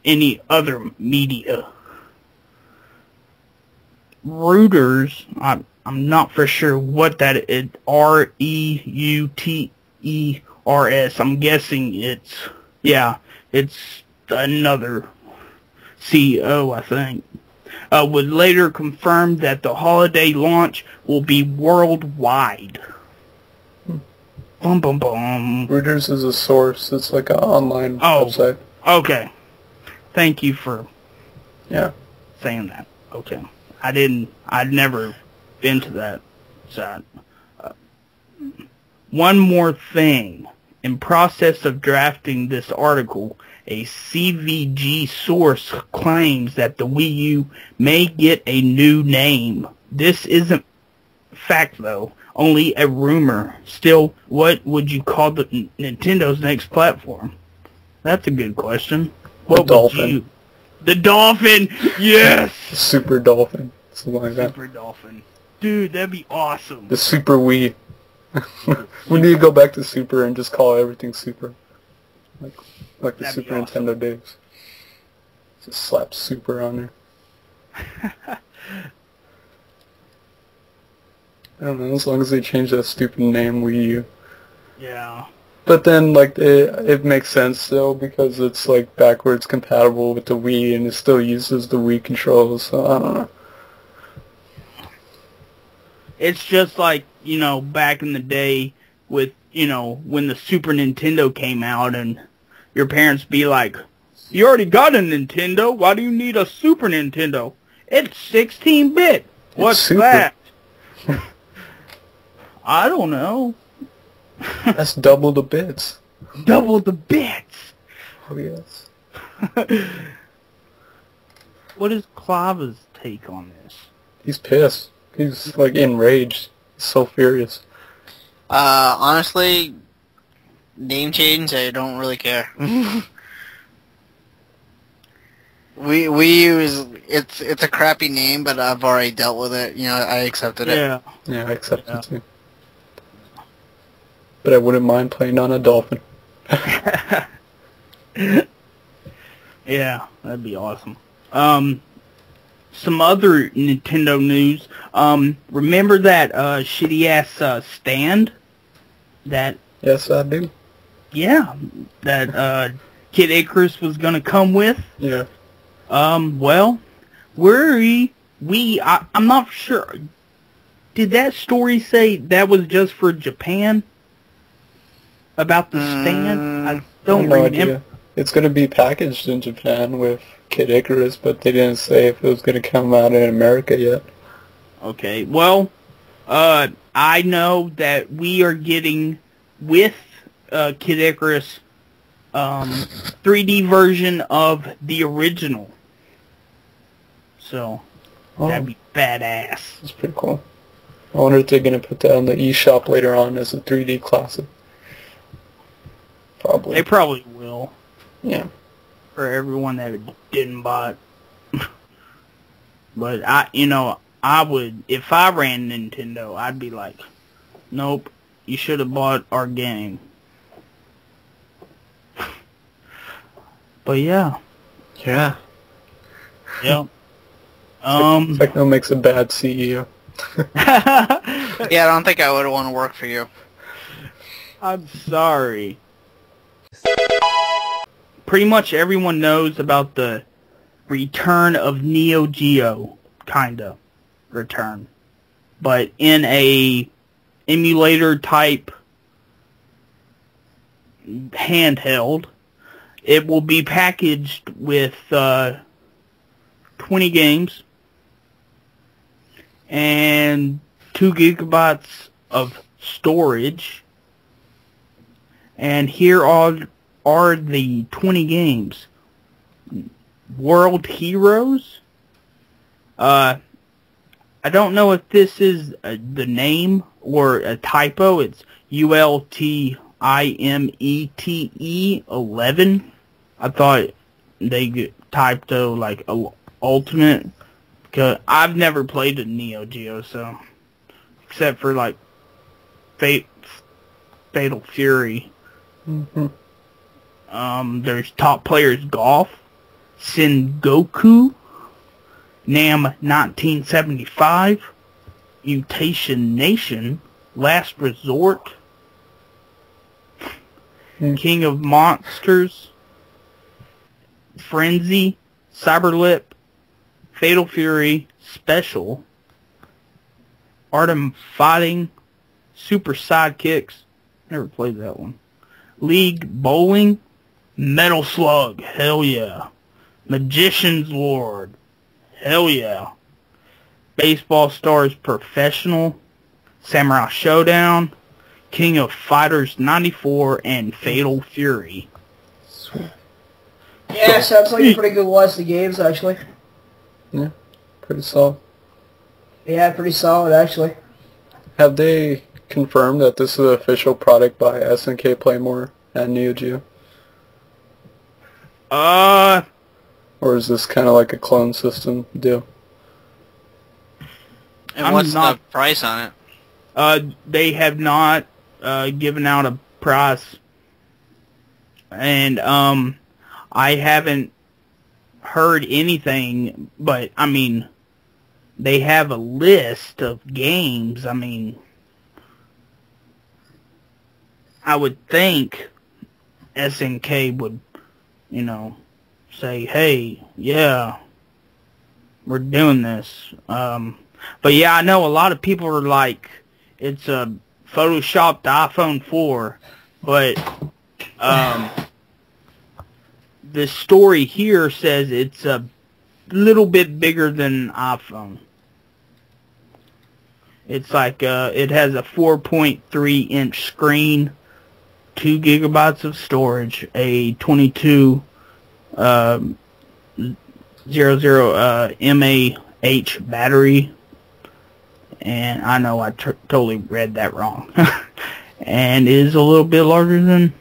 S2: any other media." Reuters, I'm not for sure what that is. Reuters. I'm guessing it's another CEO, I think. Would later confirm that the holiday launch will be worldwide. Bum bum bum.
S3: Reuters is a source. It's like an online website.
S2: Okay. Thank you for saying that. Okay. I'd never been to that site. One more thing. In process of drafting this article, a CVG source claims that the Wii U may get a new name. This isn't fact though, only a rumor. Still, what would you call Nintendo's next platform? That's a good question.
S3: The Dolphin.
S2: The Dolphin! Yes!
S3: Super Dolphin. Something like that.
S2: Super Dolphin. Dude, that'd be awesome.
S3: The Super Wii. We need to go back to Super and just call everything Super. Like the
S2: That'd
S3: Super
S2: be awesome.
S3: Nintendo days. Just slap Super on there. I don't know, as long as they change that stupid name Wii U.
S2: Yeah.
S3: But then, like, it makes sense, though, because it's, like, backwards compatible with the Wii, and it still uses the Wii controls, so I don't know.
S2: It's just like, you know, back in the day with, you know, when the Super Nintendo came out and your parents be like, "You already got a Nintendo, why do you need a Super Nintendo? It's 16-bit. What's
S3: Super.
S2: that?" I don't know.
S3: That's double the bits.
S2: Double the bits.
S3: Oh, yes.
S2: What is Clava's take on this?
S3: He's pissed. He's, like, enraged. He's so furious.
S1: Honestly, name change, I don't really care. we use it's a crappy name, but I've already dealt with it. You know, I accepted it.
S2: Yeah.
S3: Yeah, I accept it too. But I wouldn't mind playing on a Dolphin.
S2: Yeah, that'd be awesome. Some other Nintendo news. Remember that shitty ass stand that?
S3: Yes, I do.
S2: Yeah, that Kid Icarus was gonna come with.
S3: Yeah.
S2: Well, I'm not sure. Did that story say that was just for Japan? About the stand? I don't
S3: no
S2: remember.
S3: idea. it's going to be packaged in Japan with Kid Icarus, but they didn't say if it was going to come out in America yet.
S2: Okay, well, I know that we are getting, with Kid Icarus, 3D version of the original. So, that'd be badass.
S3: That's pretty cool. I wonder if they're going to put that on the eShop later on as a 3D classic. Probably.
S2: They probably will.
S3: Yeah.
S2: For everyone that didn't buy it. But I would, if I ran Nintendo, I'd be like, nope, you should have bought our game. But yeah.
S3: Yeah.
S2: Yep.
S3: Techno makes a bad CEO.
S1: Yeah, I don't think I would want to work for you.
S2: I'm sorry. Pretty much everyone knows about the return of Neo Geo, kinda return, but in a emulator type handheld. It will be packaged with 20 games and 2 gigabytes of storage. And here are the 20 games. World Heroes. I don't know if this is the name or a typo. It's ULTIMETE 11. I thought they typed like Ultimate, because I've never played a Neo Geo, so except for like Fatal Fury.
S3: Mm-hmm.
S2: There's Top Players Golf, Sengoku, Nam 1975, Mutation Nation, Last Resort, King of Monsters, Frenzy, Cyberlip, Fatal Fury, Special, Artem Fighting, Super Sidekicks, never played that one, League Bowling, Metal Slug, hell yeah, Magician's Lord, hell yeah, Baseball Stars Professional, Samurai Showdown, King of Fighters 94, and Fatal Fury.
S3: Sweet.
S8: Yeah, sounds like a pretty good list of games, actually.
S3: Yeah, pretty solid.
S8: Yeah, pretty solid, actually.
S3: Have they confirmed that this is an official product by SNK Playmore and Neo Geo? Or is this kind of like a clone system deal?
S1: And what's the price on it?
S2: They have not given out a price. And I haven't heard anything, but I mean, they have a list of games. I mean, I would think SNK would, say, hey, yeah, we're doing this. But yeah, I know a lot of people are like, it's a photoshopped iPhone 4, but the story here says it's a little bit bigger than an iPhone. It's like it has a 4.3 inch screen, 2 gigabytes of storage, a 22 00 mAh battery, and I know I totally read that wrong, and is a little bit larger than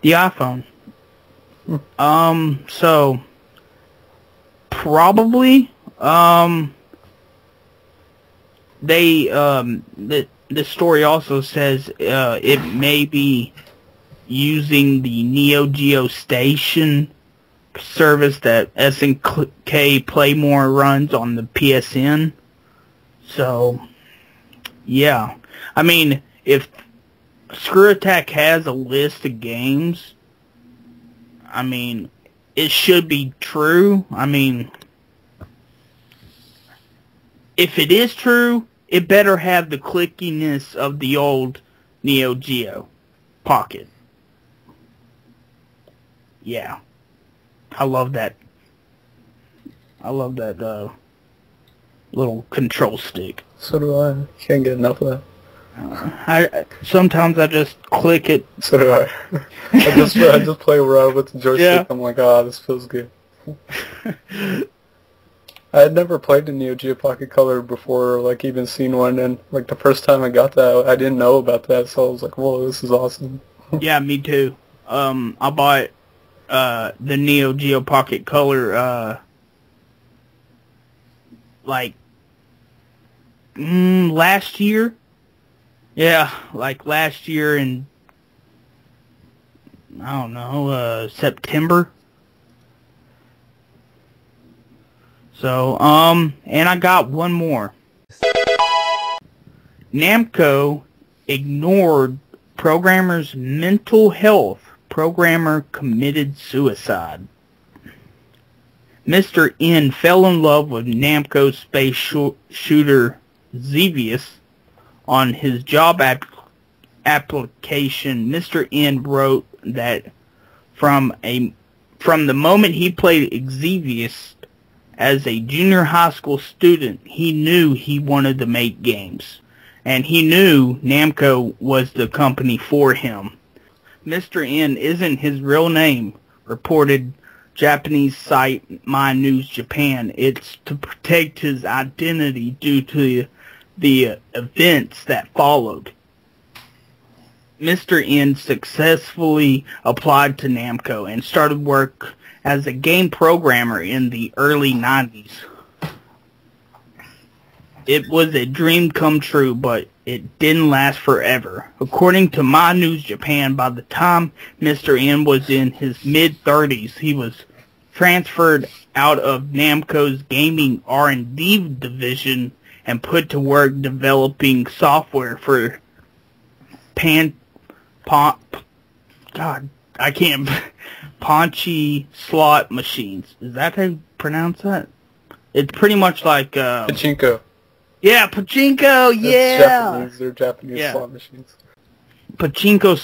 S2: the iPhone. So probably they the story also says it may be using the Neo Geo Station service that SNK Playmore runs on the PSN. So yeah, I mean, if Screw Attack has a list of games, I mean, it should be true. I mean, if it is true, it better have the clickiness of the old Neo Geo Pocket. yeah, I love that. I love that little control stick.
S3: So do I. Can't get enough of that.
S2: Sometimes I just click it.
S3: So do I. I just play around with the joystick.
S2: Yeah.
S3: I'm like, this feels good. I had never played the Neo Geo Pocket Color before, or like even seen one, and like the first time I got that, I didn't know about that, so I was like, whoa, this is awesome.
S2: Yeah, me too. I bought the Neo Geo Pocket Color like last year. Yeah, like last year in, I don't know, September. So, and I got one more. Namco ignored programmer's mental health. Programmer committed suicide. Mr. N fell in love with Namco's space shooter Xevious. On his job application, Mr. N wrote that from the moment he played Xevious as a junior high school student, he knew he wanted to make games, and he knew Namco was the company for him. Mr. N isn't his real name, reported Japanese site My News Japan. It's to protect his identity due to the events that followed. Mr. N successfully applied to Namco and started work as a game programmer in the early 90s. It was a dream come true, but it didn't last forever. According to My News Japan, by the time Mr. N was in his mid-30s, he was transferred out of Namco's gaming R&D division and put to work developing software for Paunchy slot machines. Is that how you pronounce that? It's pretty much like
S3: Pachinko.
S2: Yeah, pachinko. Yeah.
S3: Japanese. They're Japanese slot machines.
S2: Pachinko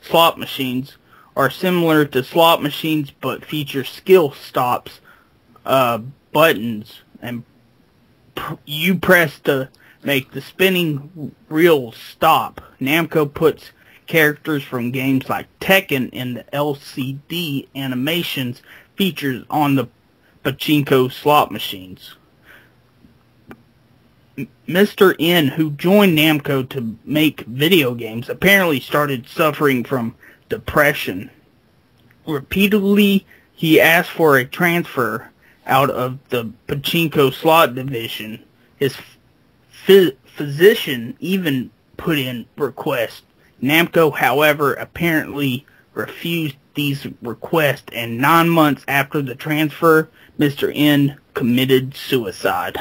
S2: slot machines are similar to slot machines, but feature skill stops, buttons, and you press to make the spinning reel stop. Namco puts characters from games like Tekken in the LCD animations features on the pachinko slot machines. Mr. N, who joined Namco to make video games, apparently started suffering from depression. Repeatedly, he asked for a transfer out of the pachinko slot division. His physician even put in requests. Namco, however, apparently refused these requests, and 9 months after the transfer, Mr. N committed suicide.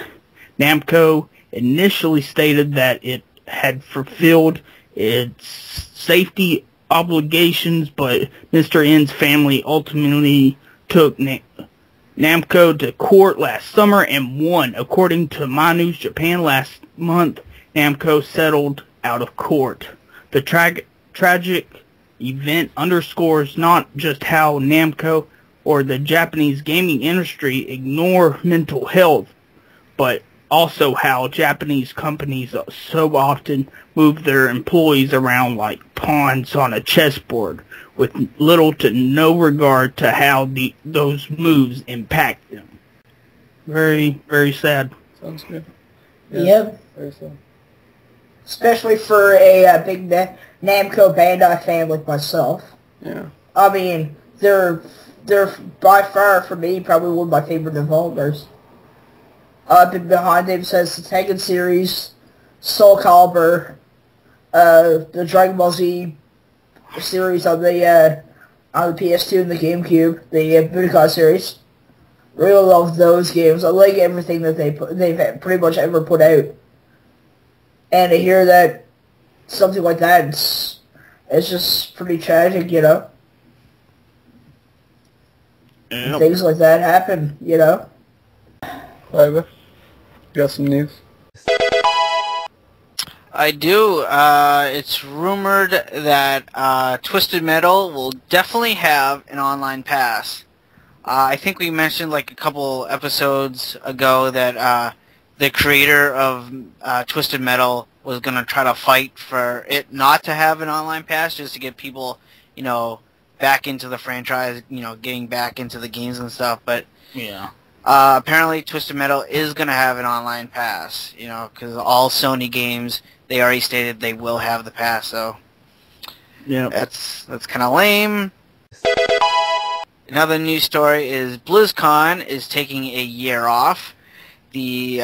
S2: Namco initially stated that it had fulfilled its safety obligations, but Mr. N's family ultimately took Namco to court last summer and won. According to My News Japan last month, Namco settled out of court. The tragic event underscores not just how Namco or the Japanese gaming industry ignore mental health, but also how Japanese companies so often move their employees around like pawns on a chessboard, with little to no regard to how those moves impact them. Very, very sad.
S3: Sounds good.
S8: Yeah. Yep.
S3: Very sad.
S8: Especially for a big Namco Bandai fan like myself.
S3: Yeah.
S8: I mean, they're by far, for me, probably one of my favorite developers. Behind him says the Tekken series, Soul Calibur, the Dragon Ball Z series on the PS2 and the GameCube, the Budokai series. Really love those games. I like everything that they've pretty much ever put out. And to hear that something like that, it's just pretty tragic, you know.
S2: Yep.
S8: Things like that happen, you know.
S3: Tyler, you got some news?
S1: I do. It's rumored that Twisted Metal will definitely have an online pass. I think we mentioned like a couple episodes ago that the creator of Twisted Metal was going to try to fight for it not to have an online pass just to get people, back into the franchise, getting back into the games and stuff. But
S2: Yeah.
S1: apparently Twisted Metal is going to have an online pass, because all Sony games, they already stated they will have the pass, so
S2: Yeah.
S1: that's kind of lame. Another news story is BlizzCon is taking a year off. The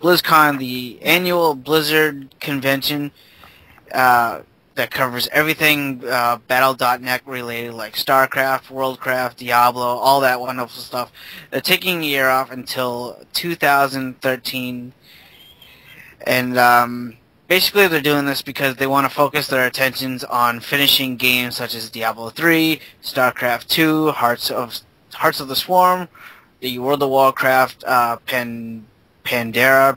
S1: BlizzCon, the annual Blizzard convention that covers everything Battle.net related, like StarCraft, WorldCraft, Diablo, all that wonderful stuff. They're taking a year off until 2013, and basically they're doing this because they want to focus their attentions on finishing games such as Diablo 3, StarCraft 2, Hearts of the Swarm, the World of Warcraft, Pandora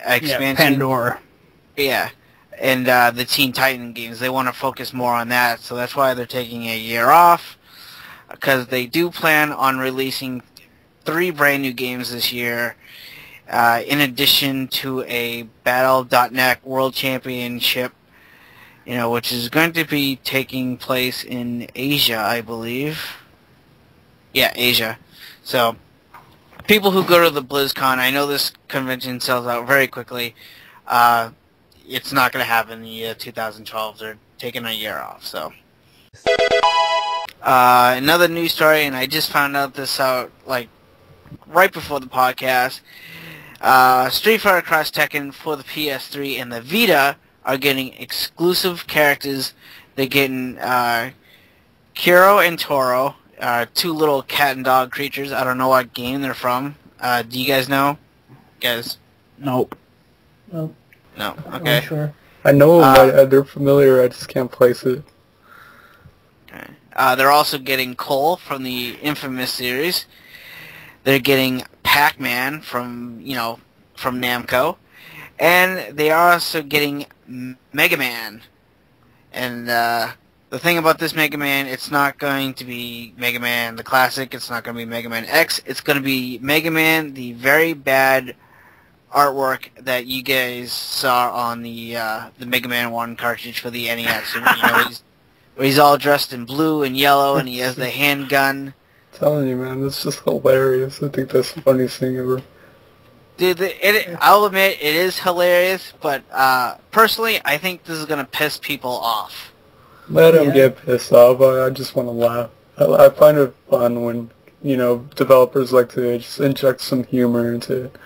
S1: expansion.
S2: Yeah, Pandora.
S1: Yeah, and the Teen Titan games. They want to focus more on that, so that's why they're taking a year off, because they do plan on releasing 3 brand new games this year, in addition to a Battle.net World Championship, which is going to be taking place in Asia, I believe. Yeah, Asia. So, people who go to the BlizzCon, I know this convention sells out very quickly. It's not going to happen in the year 2012. They're taking a year off, so. Another news story, and I just found out this out, like, right before the podcast. Street Fighter Cross Tekken for the PS3 and the Vita are getting exclusive characters. They're getting Kiro and Toro, 2 little cat and dog creatures. I don't know what game they're from. Do you guys know? Guys?
S2: Nope.
S8: Nope.
S1: No.
S8: I'm
S1: Okay.
S8: not sure.
S3: I know they're familiar, I just can't place it.
S1: Okay. They're also getting Cole from the Infamous series. They're getting Pac-Man from Namco. And they are also getting Mega Man. And the thing about this Mega Man, it's not going to be Mega Man the classic. It's not going to be Mega Man X. It's going to be Mega Man, the very bad artwork that you guys saw on the Mega Man 1 cartridge for the NES. Where he's all dressed in blue and yellow, and he has the handgun.
S3: I'm telling you, man, that's just hilarious. I think that's the funniest thing ever.
S1: Dude, I'll admit, it is hilarious, but personally, I think this is going to piss people off.
S3: Let them get pissed off. I just want to laugh. I find it fun when, developers like to just inject some humor into it.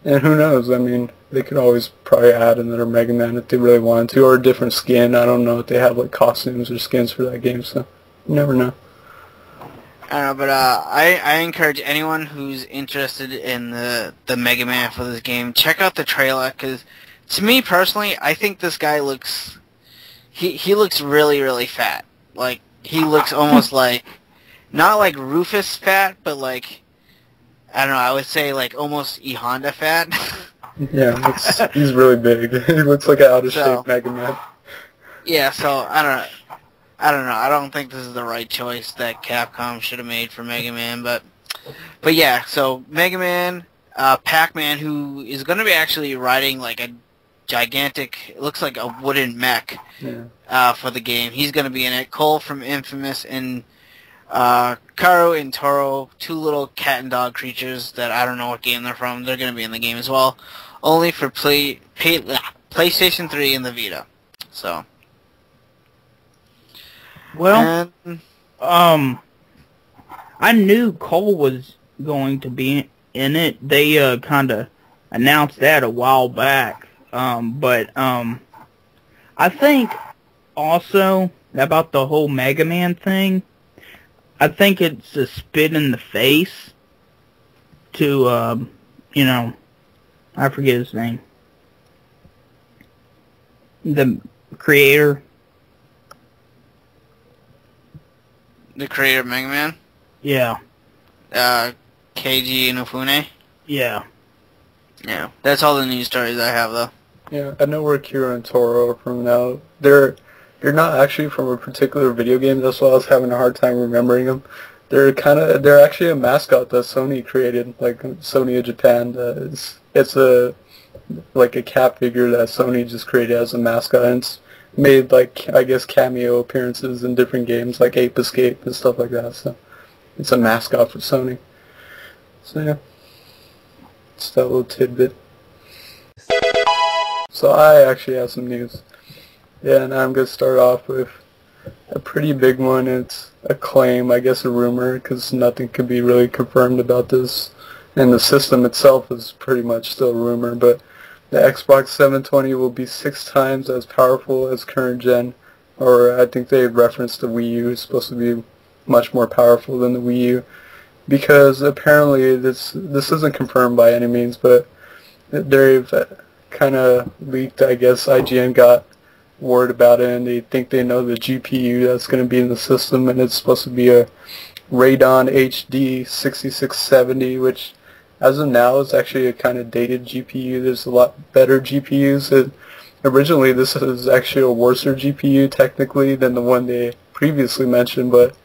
S3: And who knows, I mean, they could always probably add another Mega Man if they really wanted to, or a different skin. I don't know if they have, like, costumes or skins for that game, so you never know.
S1: I don't know, but I encourage anyone who's interested in the Mega Man for this game, check out the trailer, because to me personally, I think this guy looks, he looks really, really fat. Like, he looks almost like, not like Rufus fat, but like, I don't know, I would say like almost E Honda fat.
S3: Yeah, he's really big. He looks like an out-of-shape Mega Man.
S1: Yeah, so I don't know. I don't think this is the right choice that Capcom should have made for Mega Man, but yeah. So Mega Man, Pac-Man, who is going to be actually riding like a gigantic, it looks like a wooden mech for the game. He's going to be in it. Cole from Infamous and Karu and Toro, 2 little cat and dog creatures that I don't know what game they're from. They're going to be in the game as well, only for PlayStation 3 and the Vita. So.
S2: Well, I knew Cole was going to be in it. They kind of announced that a while back. But I think also about the whole Mega Man thing, I think it's a spit in the face to, I forget his name. The creator.
S1: The creator of Mega Man?
S2: Yeah.
S1: Keiji Inafune?
S2: Yeah.
S1: Yeah. That's all the news stories I have, though.
S3: Yeah, I know where Kira and Toro are from now. They're not actually from a particular video game. That's why I was having a hard time remembering them. They're actually a mascot that Sony created, like Sony of Japan. It's like a cat figure that Sony just created as a mascot. And it's made like I guess cameo appearances in different games like Ape Escape and stuff like that. So it's a mascot for Sony. So yeah, it's that little tidbit. So I actually have some news. Yeah, and I'm going to start off with a pretty big one. It's a claim, I guess a rumor, because nothing could be really confirmed about this. And the system itself is pretty much still a rumor, but the Xbox 720 will be 6 times as powerful as current gen, or I think they referenced the Wii U is supposed to be much more powerful than the Wii U, because apparently this isn't confirmed by any means, but they've kind of leaked, I guess IGN got word about it, and they think they know the GPU that's going to be in the system, and it's supposed to be a Radeon HD 6670, which as of now is actually a kind of dated GPU. There's a lot better GPUs. Originally this is actually a worser GPU technically than the one they previously mentioned, but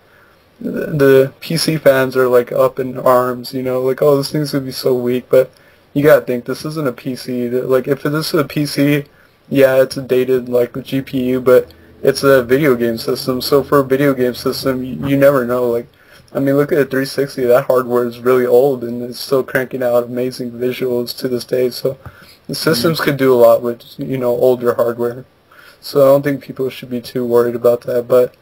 S3: the PC fans are like up in arms, you know, like, oh, this thing's going to be so weak, but you gotta think, this isn't a PC. Like, if this is a PC, yeah, it's a dated, like, GPU, but it's a video game system. So for a video game system, you never know. Like, I mean, look at the 360. That hardware is really old, and it's still cranking out amazing visuals to this day. So the systems could do a lot with, you know, older hardware. So I don't think people should be too worried about that. But,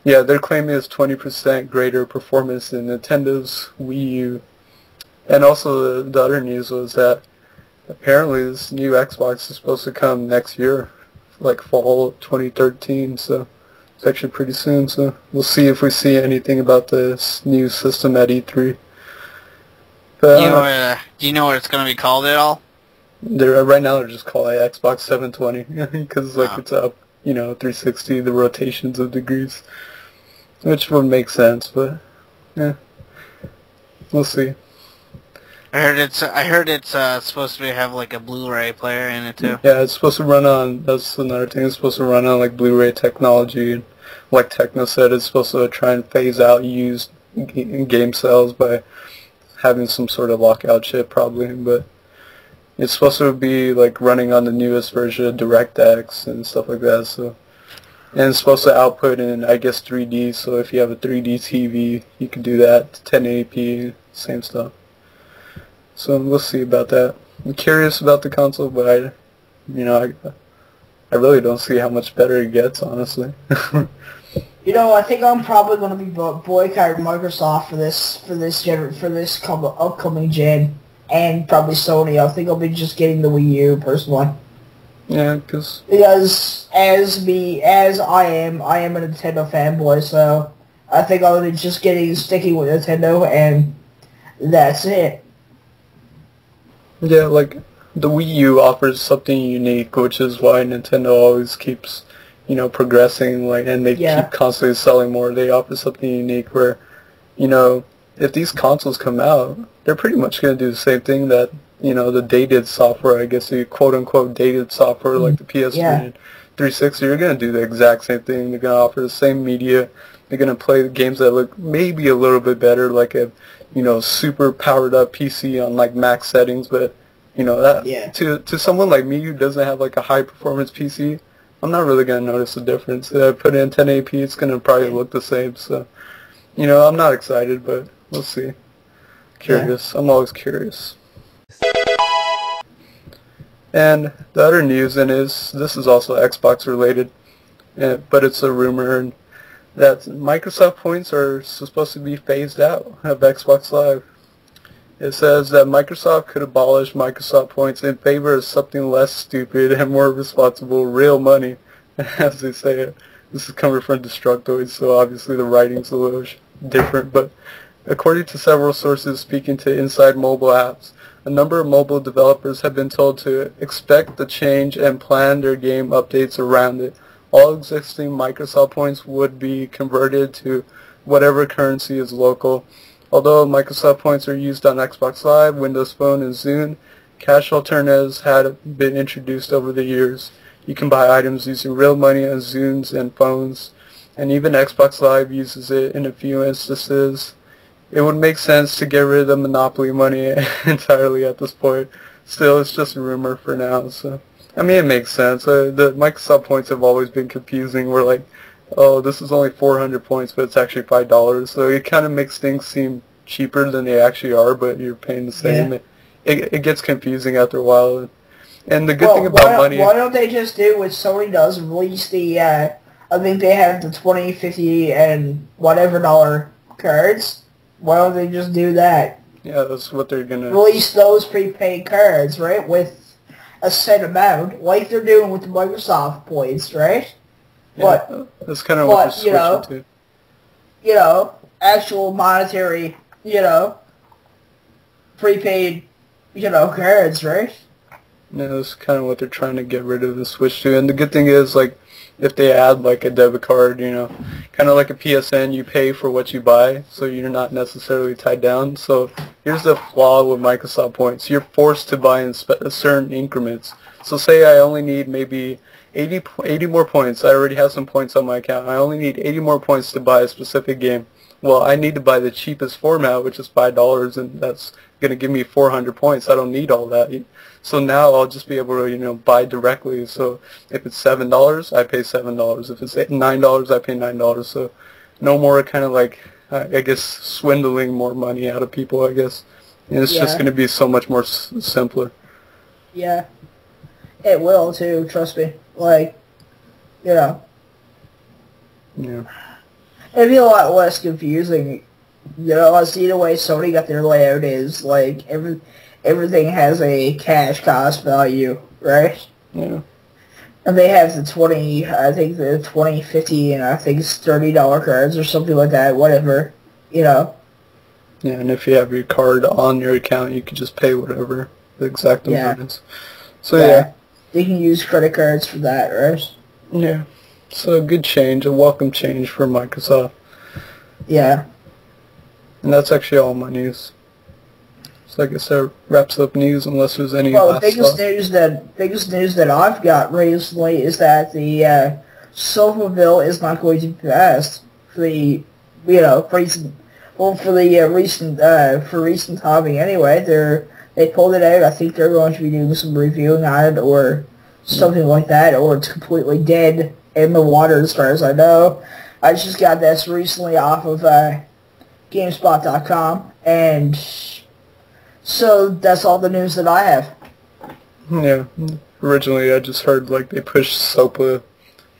S3: yeah, they're claiming it's 20% greater performance than Nintendo's Wii U. And also the other news was that apparently this new Xbox is supposed to come next year, like fall 2013, so it's actually pretty soon, so we'll see if we see anything about this new system at E3. But,
S1: do you know what it's going to be called at all?
S3: Right now they're just calling it Xbox 720, because like it's up, you know, 360, the rotations of degrees, which would make sense, but yeah, we'll see.
S1: I heard it's supposed to have like a Blu-ray player in it too.
S3: Yeah, it's supposed to run on. That's another thing. It's supposed to run on like Blu-ray technology, and like Techno said, it's supposed to try and phase out used game sales by having some sort of lockout chip, probably. But it's supposed to be like running on the newest version of DirectX and stuff like that. So, and it's supposed to output in, I guess, 3D. So if you have a 3D TV, you can do that. 1080p, same stuff. So we'll see about that. I'm curious about the console, but I really don't see how much better it gets, honestly.
S8: You know, I think I'm probably going to be boycotting Microsoft for this upcoming gen, and probably Sony. I think I'll be just getting the Wii U personally.
S3: Yeah, because
S8: as I am a Nintendo fanboy, so I think I'll be just sticking with Nintendo, and that's it.
S3: Yeah, like, the Wii U offers something unique, which is why Nintendo always keeps, you know, progressing, like, and they keep constantly selling more. They offer something unique where, you know, if these consoles come out, they're pretty much going to do the same thing that, you know, the dated software, I guess the quote-unquote dated software, like the PS3 and 360, you're going to do the exact same thing. They're going to offer the same media. They're going to play the games that look maybe a little bit better, like a, you know, super powered up PC on like max settings, but you know that to someone like me who doesn't have like a high performance PC, I'm not really gonna notice the difference. If I put in 1080p, it's gonna probably look the same. So, you know, I'm not excited, but we'll see. Curious. I'm always curious. And the other news this is also Xbox related, but it's a rumor, and that Microsoft points are supposed to be phased out of Xbox Live. It says that Microsoft could abolish Microsoft points in favor of something less stupid and more responsible, real money, as they say it. This is coming from Destructoid, so obviously the writing's a little different, but according to several sources speaking to Inside Mobile Apps, a number of mobile developers have been told to expect the change and plan their game updates around it. All existing Microsoft points would be converted to whatever currency is local. Although Microsoft points are used on Xbox Live, Windows Phone, and Zune, cash alternatives had been introduced over the years. You can buy items using real money on Zooms and phones, and even Xbox Live uses it in a few instances. It would make sense to get rid of the monopoly money entirely at this point. Still, it's just a rumor for now, so... I mean, it makes sense. The Microsoft points have always been confusing. We're like, oh, this is only 400 points, but it's actually $5. So it kind of makes things seem cheaper than they actually are, but you're paying the same. Yeah. It gets confusing after a while. And the good thing about money...
S8: Why don't they just do what Sony does and release the, I think they have the 20, 50, and whatever dollar cards. Why don't they just do that?
S3: Yeah, that's what they're going to...
S8: Release those prepaid cards, right, with a set amount, like they're doing with the Microsoft points, right?
S3: Yeah, that's kind of what they're switching to.
S8: You know, actual monetary, prepaid, cards, right?
S3: Yeah, that's kind of what they're trying to get rid of and switch to. And the good thing is, like, if they add, like, a debit card, kind of like a PSN, you pay for what you buy, so you're not necessarily tied down. So here's the flaw with Microsoft points. You're forced to buy in certain increments. So say I only need maybe 80 more points. I already have some points on my account. I only need 80 more points to buy a specific game. Well, I need to buy the cheapest format, which is $5, and that's going to give me 400 points. I don't need all that. So now I'll just be able to, buy directly. So if it's $7, I pay $7. If it's $9, I pay $9. So no more kind of like, I guess, swindling more money out of people, I guess. And it's just going to be so much more simpler.
S8: Yeah. It will, too, trust me. Like,
S3: Yeah.
S8: It'd be a lot less confusing. I see the way Sony got their layout is, like, everything has a cash cost value, right?
S3: Yeah.
S8: And they have the 20, I think the 20, 50, and I think it's $30 cards or something like that, whatever,
S3: Yeah, and if you have your card on your account, you can just pay whatever the exact amount is. So, yeah.
S8: You can use credit cards for that, right?
S3: Yeah. So a good change, a welcome change for Microsoft.
S8: Yeah.
S3: And that's actually all my news. So I guess that wraps up news unless there's any
S8: the biggest news that I've got recently is that the sofa bill is not going to be passed for the recent timing anyway. They pulled it out. I think they're going to be doing some reviewing on it or something like that, or it's completely dead in the water as far as I know. I just got this recently off of GameSpot.com, and so that's all the news that I have.
S3: Yeah, originally I just heard like they pushed SOPA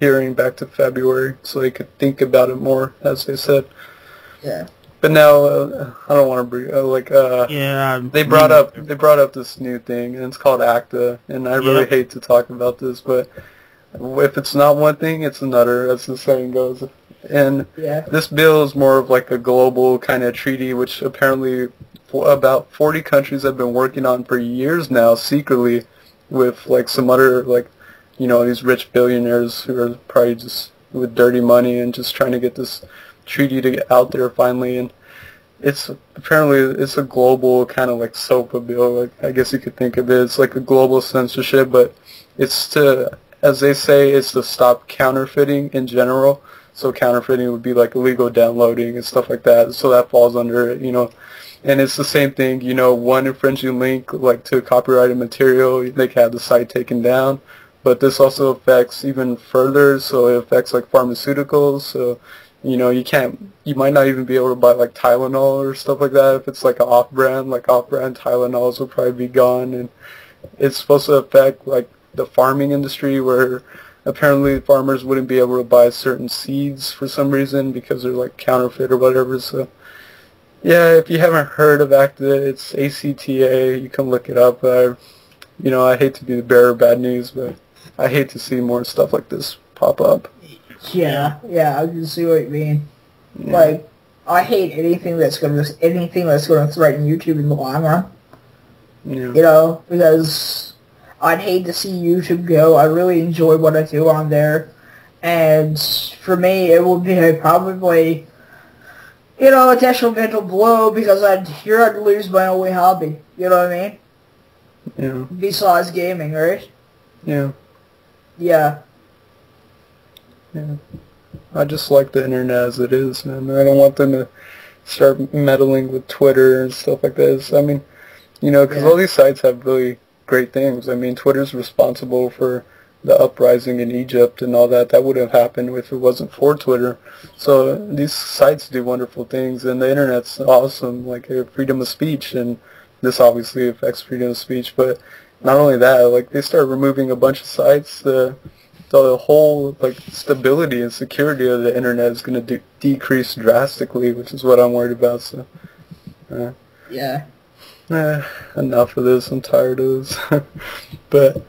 S3: hearing back to February so they could think about it more, as they said.
S8: Yeah.
S3: But now I don't want to bring they brought up this new thing, and it's called ACTA, and I really hate to talk about this, but if it's not one thing, it's another, as the saying goes. And this bill is more of like a global kind of treaty, which apparently about 40 countries have been working on for years now, secretly, with like some other these rich billionaires who are probably just with dirty money and just trying to get this treaty to get out there finally. And it's a global kind of like SOPA bill, like I guess you could think of it. It's like a global censorship, but it's to, as they say, it's to stop counterfeiting in general. So counterfeiting would be like illegal downloading and stuff like that. So that falls under it, And it's the same thing, one infringing link like to copyrighted material, they can have the site taken down. But this also affects even further, so it affects like pharmaceuticals. So you might not even be able to buy like Tylenol or stuff like that if it's like an off-brand. Like off-brand Tylenols will probably be gone, and it's supposed to affect like the farming industry, where apparently farmers wouldn't be able to buy certain seeds for some reason because they're like counterfeit or whatever. So yeah, if you haven't heard of ACTA, it's ACTA. You can look it up. I hate to be the bearer of bad news, but I hate to see more stuff like this pop up.
S8: Yeah, I can see what you mean. Yeah. Like, I hate anything that's gonna threaten YouTube in the long run.
S3: Yeah.
S8: Because I'd hate to see YouTube go. I really enjoy what I do on there, and for me, it would be probably a detrimental blow because I'd lose my only hobby. You know what I mean?
S3: Yeah.
S8: Besides gaming, right?
S3: Yeah.
S8: Yeah.
S3: Yeah. I just like the internet as it is, man. I don't want them to start meddling with Twitter and stuff like this. I mean, because all these sites have really great things. I mean, Twitter's responsible for the uprising in Egypt and all that. That wouldn't have happened if it wasn't for Twitter. So these sites do wonderful things, and the internet's awesome, like freedom of speech, and this obviously affects freedom of speech. But not only that, like they start removing a bunch of sites, the whole like stability and security of the internet is going to decrease drastically, which is what I'm worried about. So,
S8: yeah.
S3: Enough of this. I'm tired of this. But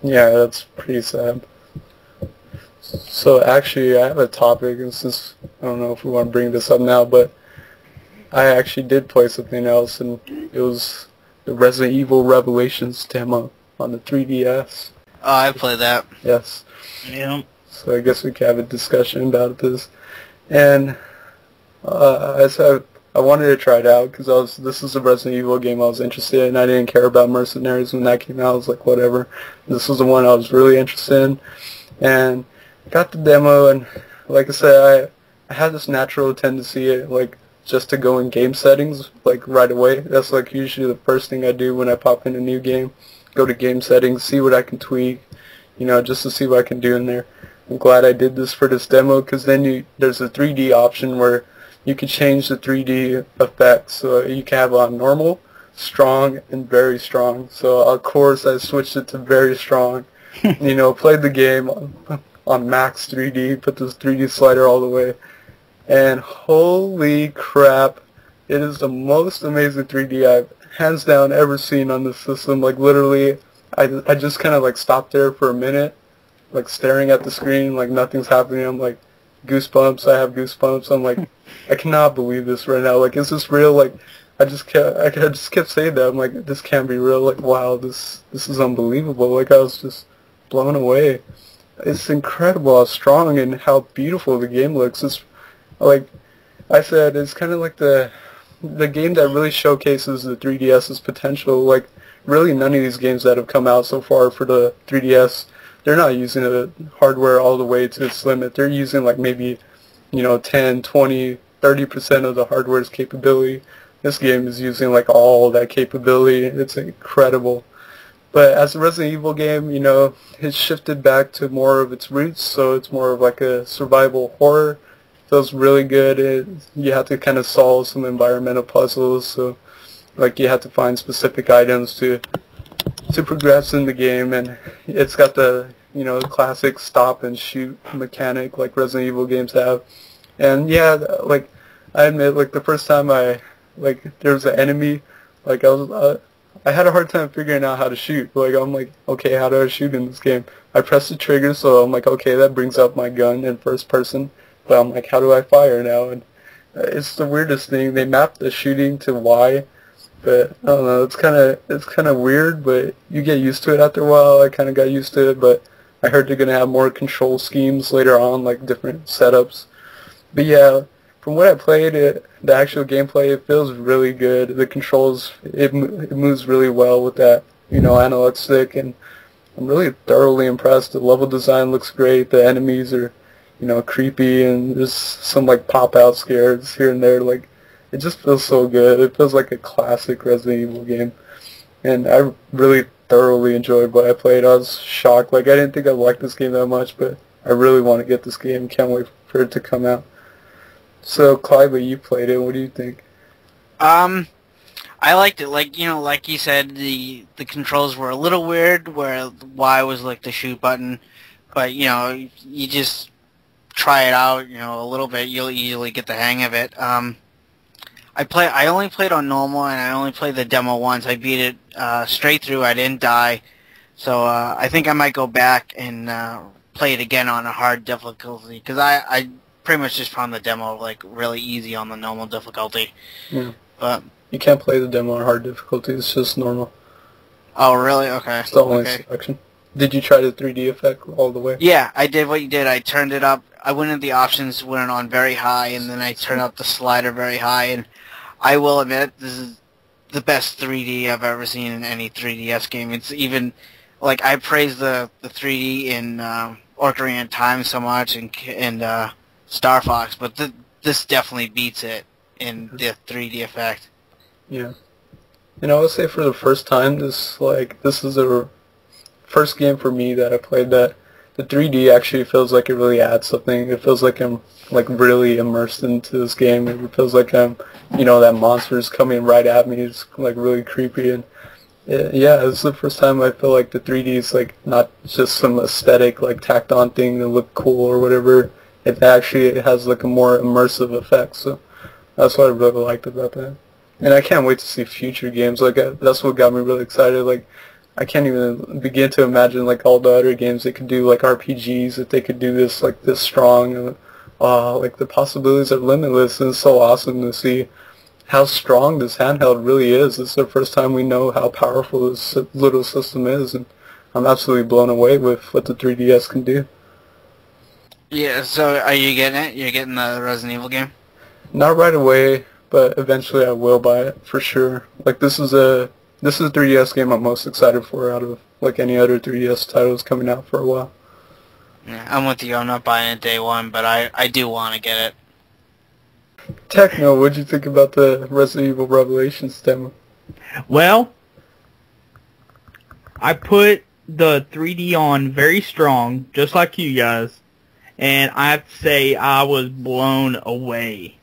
S3: yeah, that's pretty sad. So actually, I have a topic, and since I don't know if we want to bring this up now, but I actually did play something else, and it was the Resident Evil Revelations demo on the 3DS.
S1: Oh, I played that.
S3: Yes.
S2: Yeah.
S3: So I guess we can have a discussion about this. And I said I wanted to try it out because this is a Resident Evil game I was interested in. I didn't care about Mercenaries when that came out. I was like, whatever. This was the one I was really interested in. And got the demo, and like I said, I had this natural tendency, like, just to go in game settings, like, right away. That's, like, usually the first thing I do when I pop in a new game. Go to game settings, see what I can tweak, just to see what I can do in there. I'm glad I did this for this demo, because then there's a 3D option where you can change the 3D effects. So you can have on normal, strong, and very strong. So of course I switched it to very strong. Played the game on max 3D, put this 3D slider all the way, and holy crap, it is the most amazing 3D I've hands down ever seen on the system. Like literally, I just kind of like stopped there for a minute, like staring at the screen, like nothing's happening. I'm like, goosebumps. I have goosebumps. I'm like, I cannot believe this right now. Like, is this real? Like, I just kept saying that. I'm like, this can't be real. Like, wow, this is unbelievable. Like, I was just blown away. It's incredible how strong and how beautiful the game looks. It's like I said, it's kind of like the game that really showcases the 3DS's potential. Like, really none of these games that have come out so far for the 3DS, they're not using the hardware all the way to its limit. They're using like maybe, 10, 20, 30% of the hardware's capability. This game is using like all that capability. It's incredible. But as a Resident Evil game, it's shifted back to more of its roots, so it's more of like a survival horror. Feels really good. You have to kind of solve some environmental puzzles, so like you have to find specific items to progress in the game, and it's got the classic stop and shoot mechanic like Resident Evil games have. And yeah, like I admit, like the first time there was an enemy, like I had a hard time figuring out how to shoot. Like I'm like, okay, how do I shoot in this game? I press the trigger, so I'm like, okay, that brings up my gun in first person. But I'm like, how do I fire now? And it's the weirdest thing. They mapped the shooting to Y, but I don't know. It's kind of weird, but you get used to it after a while. I kind of got used to it, but I heard they're gonna have more control schemes later on, like different setups. But yeah, from what I played, the actual gameplay, it feels really good. The controls, it moves really well with that, analog stick, and I'm really thoroughly impressed. The level design looks great. The enemies are, creepy, and there's some like pop-out scares here and there. Like, it just feels so good. It feels like a classic Resident Evil game, and I really thoroughly enjoyed what I played. I was shocked. Like, I didn't think I'd like this game that much, but I really want to get this game. Can't wait for it to come out. So, Clive, you played it. What do you think?
S1: I liked it. Like, like you said, the controls were a little weird, where Y was like the shoot button, but, you just try it out, a little bit, you'll easily get the hang of it. I only played on normal, and I only played the demo once. I beat it straight through. I didn't die. So, I think I might go back and play it again on a hard difficulty, because I pretty much just found the demo like really easy on the normal difficulty.
S3: Yeah.
S1: But
S3: you can't play the demo on hard difficulty. It's just normal.
S1: Oh, really? Okay.
S3: It's the only selection. Did you try the 3D effect all the way?
S1: Yeah, I did what you did. I turned it up. I went into the options, went it on very high, and then I turned up the slider very high. And I will admit, this is the best 3D I've ever seen in any 3DS game. It's even like I praise the 3D in Ocarina of Time so much and Star Fox, but this definitely beats it in the 3D effect.
S3: Yeah. And I would say for the first time, this is a first game for me that I played that the 3D actually feels like it really adds something. It feels like I'm like really immersed into this game. It feels like I'm, that monster's coming right at me. It's like really creepy, and yeah, this is the first time I feel like the 3D is like not just some aesthetic like tacked on thing to look cool or whatever. It actually has like a more immersive effect. So that's what I really liked about that. And I can't wait to see future games. Like that's what got me really excited. Like I can't even begin to imagine like all the other games they could do, like RPGs, if they could do this like this strong. Like the possibilities are limitless, and it's so awesome to see how strong this handheld really is. It's the first time we know how powerful this little system is, and I'm absolutely blown away with what the 3DS can do.
S1: Yeah, so are you getting it? You're getting the Resident Evil game?
S3: Not right away, but eventually I will buy it for sure. Like this is a 3DS game I'm most excited for out of like any other 3DS titles coming out for a while.
S1: Yeah, I'm with you. I'm not buying it day one, but I do want to get it.
S3: Techno, what'd you think about the Resident Evil Revelations demo?
S2: Well, I put the 3D on very strong, just like you guys, and I have to say I was blown away.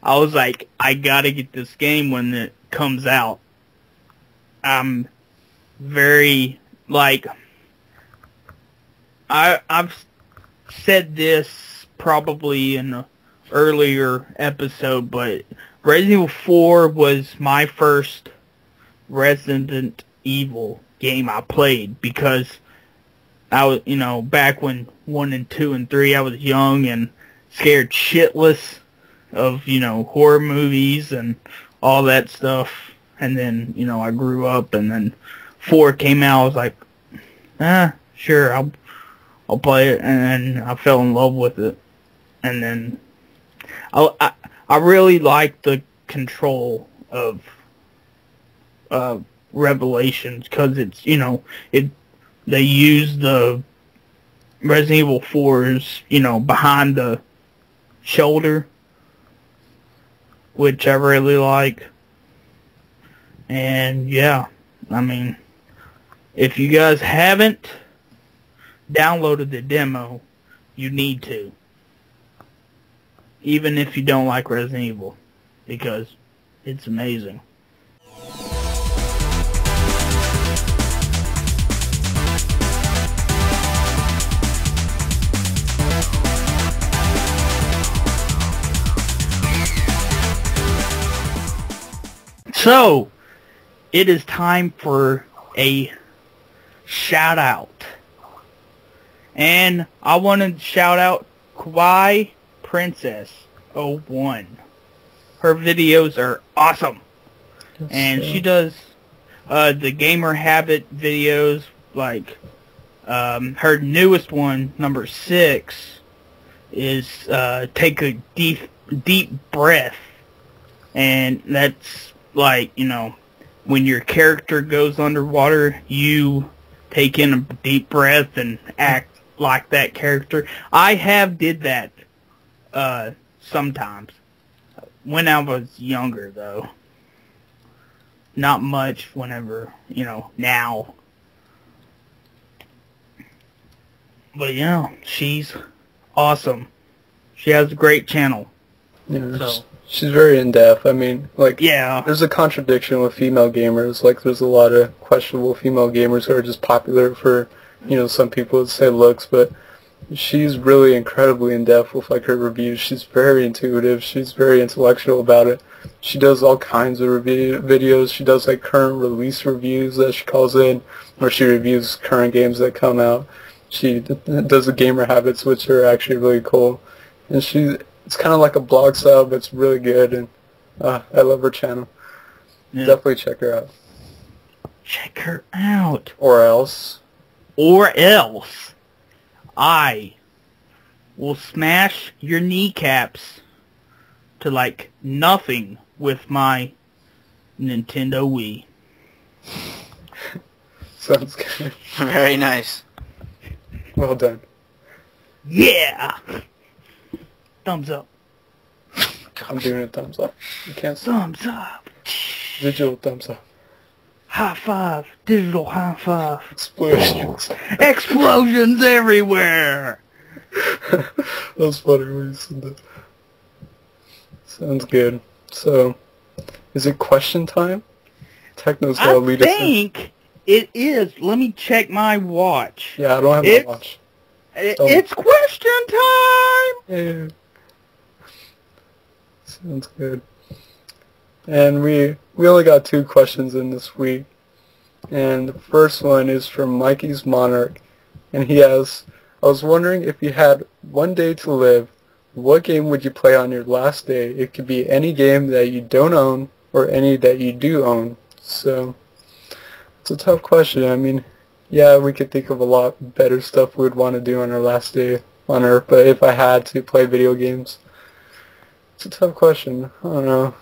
S2: I was like, I gotta get this game when it comes out. I'm very, like, I've said this probably in an earlier episode, but Resident Evil 4 was my first Resident Evil game I played because I was, back when 1 and 2 and 3, I was young and scared shitless of, horror movies and all that stuff. And then, I grew up, and then 4 came out. I was like, sure, I'll play it, and then I fell in love with it. And then I really like the control of Revelations because it's, they use the Resident Evil 4's, behind the shoulder, which I really like. And yeah, I mean, if you guys haven't downloaded the demo, you need to. Even if you don't like Resident Evil, because it's amazing. So, it is time for a shout out. And I want to shout out Kawaii Princess 01. Her videos are awesome. And she does the Gamer Habit videos, like her newest one, number 6, is take a deep breath. And that's like, when your character goes underwater, you take in a deep breath and act like that character. I have did that sometimes. When I was younger, though. Not much whenever, now. But yeah, she's awesome. She has a great channel.
S3: Yeah, so she's very in-depth. I mean, like,
S2: yeah,
S3: there's a contradiction with female gamers. Like, there's a lot of questionable female gamers who are just popular for, some people would say looks, but she's really incredibly in-depth with, like, her reviews. She's very intuitive. She's very intellectual about it. She does all kinds of videos. She does, like, current release reviews that she calls in, where she reviews current games that come out. She does the gamer habits, which are actually really cool. And it's kind of like a blog style, but it's really good, and I love her channel. Yeah. Definitely check her out.
S2: Check her out.
S3: Or else I will smash
S2: your kneecaps to like nothing with my Nintendo Wii.
S3: Sounds good.
S1: Very nice.
S3: Well done.
S2: Yeah! Thumbs up.
S3: I'm doing a thumbs up. You can't see.
S2: Thumbs up.
S3: Digital thumbs up.
S2: High five. Digital high five.
S3: Explosions.
S2: Explosions everywhere!
S3: That was funny when you said that. Sounds good. So, is it question time? Techno's gonna lead us in.
S2: I think it is. Let me check my watch.
S3: Yeah, I don't have my watch.
S2: It's question time!
S3: Yeah. Sounds good. And we only got 2 questions in this week. And the first one is from Mikey's Monarch. And he asks, I was wondering if you had one day to live, what game would you play on your last day? It could be any game that you don't own or any that you do own. So, it's a tough question. I mean, yeah, we could think of a lot better stuff we would want to do on our last day on Earth, but if I had to play video games, it's a tough question. I don't know.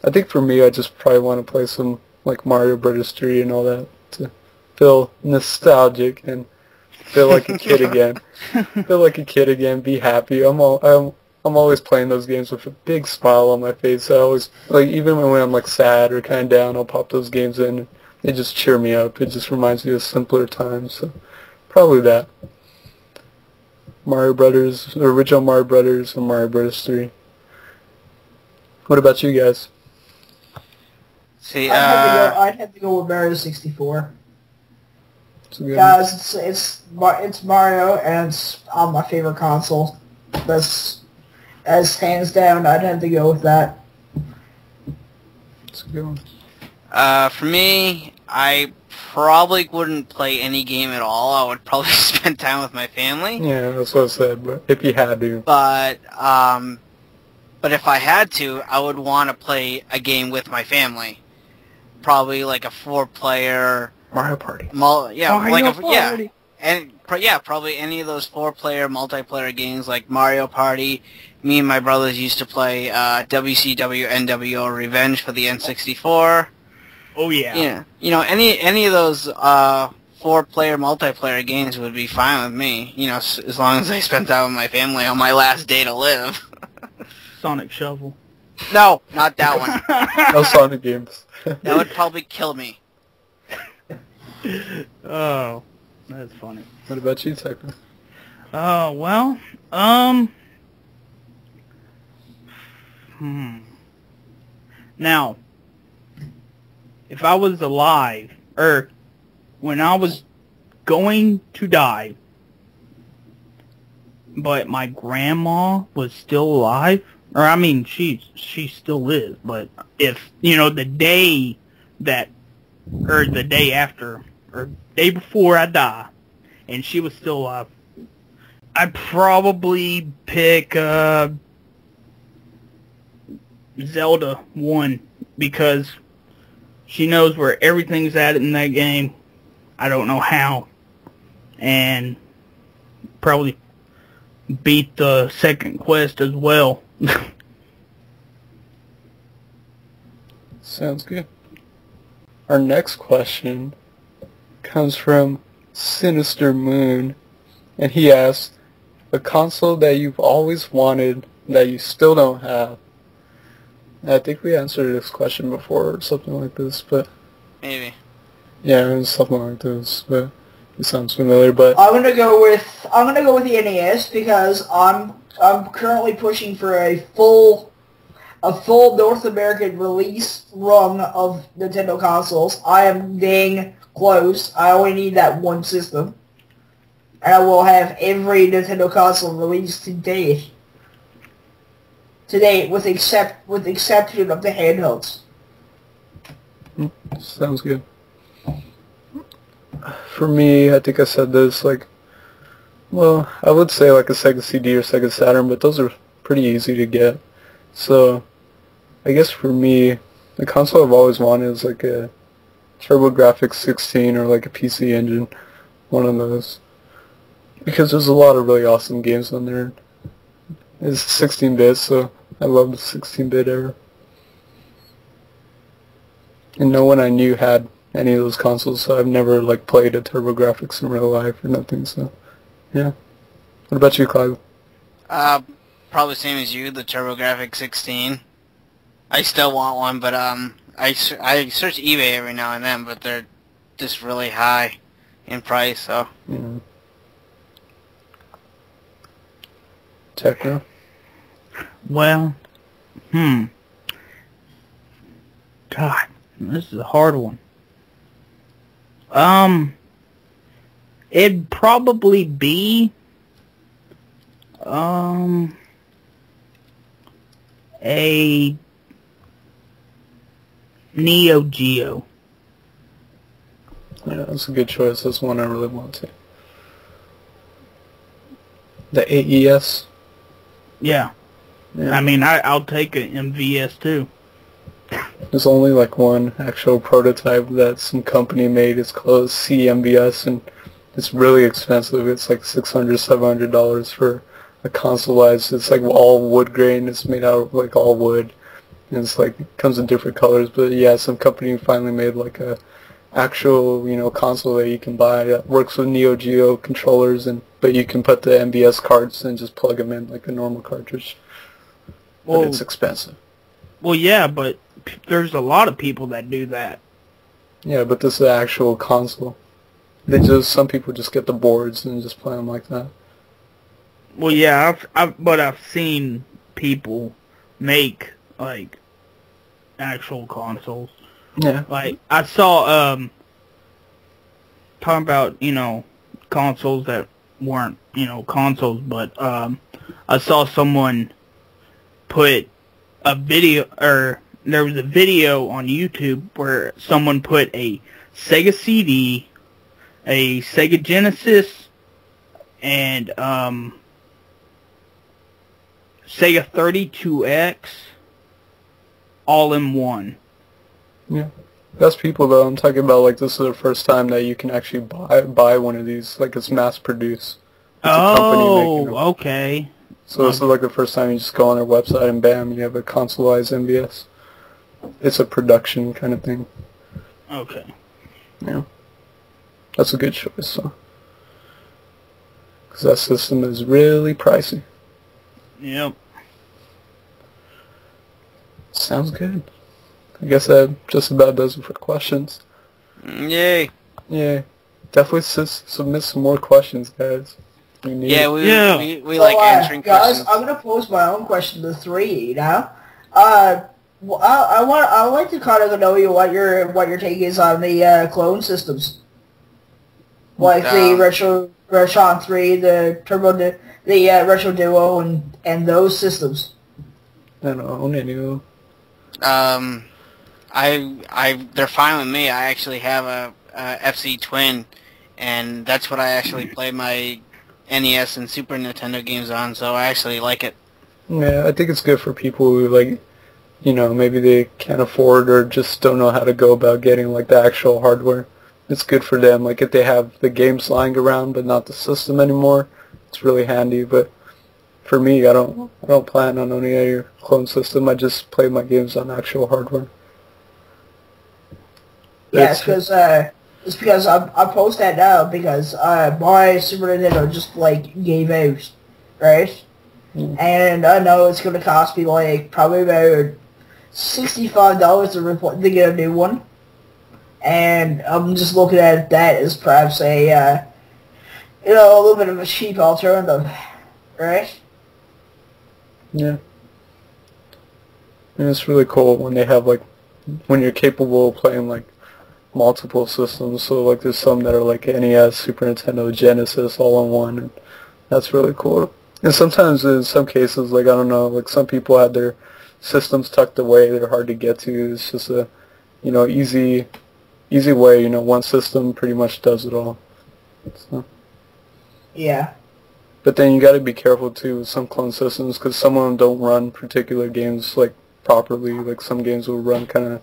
S3: I think for me, I just probably want to play some, like, Mario Brothers 3 and all that to feel nostalgic and feel like a kid again. Feel like a kid again, be happy. I'm always playing those games with a big smile on my face. I always, like, even when I'm, like, sad or kind of down, I'll pop those games in. They just cheer me up. It just reminds me of simpler times. So, probably that. Mario Brothers, the original Mario Brothers, and Mario Brothers 3. What about you guys?
S1: See,
S8: I'd have to go with Mario 64. Guys, it's Mario, and it's on my favorite console. That's hands down. I'd have to go with that.
S3: That's a good one.
S1: For me, I probably wouldn't play any game at all. I would probably spend time with my family.
S3: Yeah, that's what I said, but if you had to.
S1: But if I had to, I would want to play a game with my family. Probably like a 4-player...
S3: Mario Party.
S1: Probably any of those 4-player multiplayer games like Mario Party. Me and my brothers used to play WCW NWO Revenge for the N64.
S2: Oh yeah.
S1: Yeah. You know, any of those 4-player multiplayer games would be fine with me. You know, as long as I spent time with my family on my last day to live.
S2: Sonic Shovel.
S1: No, not that one.
S3: No Sonic games.
S1: That would probably kill me.
S2: Oh, that's funny.
S3: What about you, Techno?
S2: Well, Now, if I was alive, or when I was going to die, but my grandma was still alive, or I mean, she still is, but if, you know, the day that, or the day after, or day before I die, and she was still alive, I'd probably pick, Zelda 1, because she knows where everything's at in that game. I don't know how. And probably beat the second quest as well.
S3: Sounds good. Our next question comes from Sinister Moon, and he asks, a console that you've always wanted that you still don't have. I think we answered this question before or something like this, but...
S1: Maybe.
S3: Yeah, it was something like this, but it sounds familiar, but...
S8: I'm gonna go with the NES because I'm currently pushing for a full North American release run of Nintendo consoles. I am dang close. I only need that one system. And I will have every Nintendo console released to date. With the exception of the handhelds.
S3: Sounds good. For me, I think I said this, like, well, I would say like a Sega CD or Sega Saturn, but those are pretty easy to get. So, I guess for me, the console I've always wanted is like a TurboGrafx 16 or like a PC Engine, one of those. Because there's a lot of really awesome games on there. It's 16-bit, so I love the 16-bit era. And no one I knew had any of those consoles, so I've never like played a TurboGrafx in real life or nothing. So, yeah. What about you, Clive?
S1: Probably same as you, the TurboGrafx 16. I still want one, but I search eBay every now and then, but they're just really high in price. So.
S3: Yeah. Techno.
S2: Well, God, this is a hard one. It'd probably be, a Neo Geo.
S3: Yeah, that's a good choice. That's one I really want to. The AES.
S2: Yeah. I mean, I'll take an MVS too.
S3: There's only like one actual prototype that some company made. It's called CMVS, and it's really expensive. It's like $600, $700 for a console-wise. It's like all wood grain. It's made out of like all wood, and it's like it comes in different colors. But yeah, some company finally made like a actual, you know, console that you can buy that works with Neo Geo controllers, and but you can put the MVS cards and just plug them in like a normal cartridge. But it's expensive.
S2: Well, yeah, but there's a lot of people that do that.
S3: Yeah, but this is the actual console. Some people just get the boards and just play them like that.
S2: Well, yeah, I've seen people make like actual consoles.
S3: Yeah.
S2: Like I saw talking about, you know, consoles that weren't, you know, consoles, but I saw someone put a video, or there was a video on YouTube where someone put a Sega CD, a Sega Genesis, and Sega 32X all in one.
S3: Yeah. That's people though. I'm talking about like this is the first time that you can actually buy one of these. Like it's mass produced. It's a company making them.
S2: Okay.
S3: So this is like the first time you just go on their website and bam, you have a consoleized MVS. It's a production kind of thing.
S2: Okay.
S3: Yeah. That's a good choice, so. Because that system is really pricey.
S2: Yep.
S3: Sounds good. I guess that just about does it for questions.
S1: Yay.
S3: Yeah. Definitely submit some more questions, guys. We
S1: like answering
S8: guys,
S1: questions.
S8: I'm gonna pose my own question to three now. I would like to kind of know what your take is on the clone systems, like the Retron 3, the Retro Duo, and those systems.
S3: I don't own any of them.
S1: They're fine with me. I actually have a FC Twin, and that's what I actually play my NES and Super Nintendo games on, so I actually like it.
S3: Yeah, I think it's good for people who, like, you know, maybe they can't afford or just don't know how to go about getting, like, the actual hardware. It's good for them. Like, if they have the games lying around but not the system anymore, it's really handy. But for me, I don't plan on owning a clone system. I just play my games on actual hardware.
S8: Yeah, it's because I post that now because my Super Nintendo just like gave out, right? And I know it's gonna cost me like probably about $65 to get a new one, and I'm just looking at that as perhaps a a little bit of a cheap alternative, right?
S3: Yeah. And it's really cool when they have, like, when you're capable of playing, like, multiple systems. So, like, there's some that are, like, NES, Super Nintendo, Genesis, all in one. And that's really cool. And sometimes, in some cases, like, I don't know, like, some people have their systems tucked away. They're hard to get to. It's just a, easy way. One system pretty much does it all. So.
S8: Yeah.
S3: But then you got to be careful too with some clone systems because some of them don't run particular games like properly. Like some games will run kind of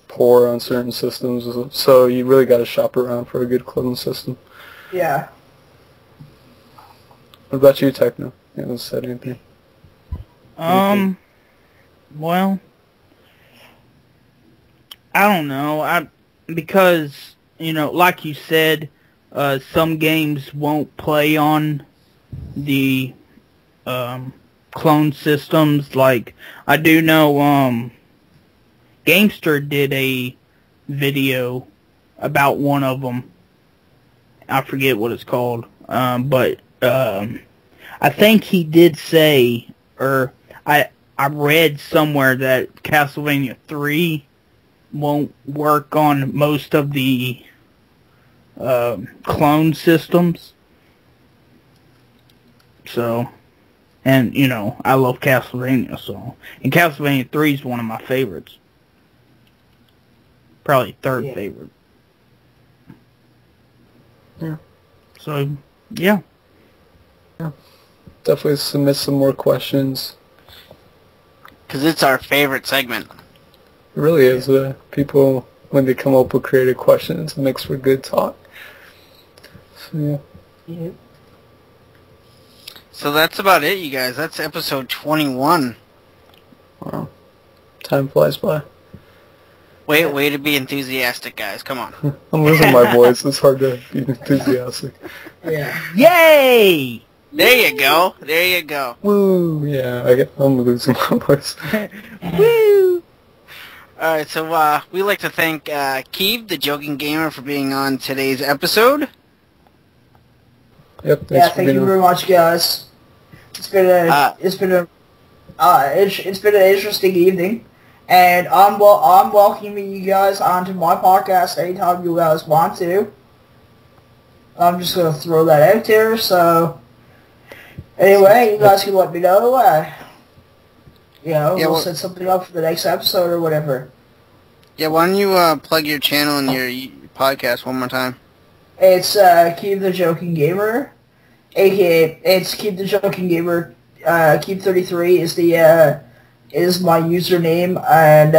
S3: poor on certain systems. So you really got to shop around for a good clone system.
S8: Yeah.
S3: What about you, Techno? You haven't said anything.
S2: Well, I don't know. Because like you said, some games won't play on the clone systems. Like I do know, Gamester did a video about one of them. I forget what it's called, but I think he did say, or I read somewhere that Castlevania 3 won't work on most of the clone systems. So, and I love Castlevania, and Castlevania 3 is one of my favorites. Probably third favorite.
S3: Yeah.
S2: So, yeah.
S3: Definitely submit some more questions.
S1: Because it's our favorite segment.
S3: It really is. People, when they come up with creative questions, it makes for good talk. So, yeah.
S1: So that's about it, you guys. That's episode 21.
S3: Wow. Time flies by.
S1: Way to be enthusiastic, guys. Come on.
S3: I'm losing my voice. It's hard to be enthusiastic.
S8: Yeah.
S2: Yay!
S1: There you go. There you go.
S3: Woo! Yeah, I'm losing my voice.
S2: Woo!
S1: Alright, so we'd like to thank Keeb the Joking Gamer for being on today's episode.
S3: Yep.
S8: Thank you very much, guys. It's been an interesting evening, and I'm welcoming you guys onto my podcast anytime you guys want to. I'm just gonna throw that out there. So anyway, you guys can let me know. We'll set something up for the next episode or whatever.
S1: Yeah, why don't you plug your channel and your podcast one more time?
S8: It's Keeb the Joking Gamer, aka it's Keeb the Joking Gamer. Keeb 33 is is my username, and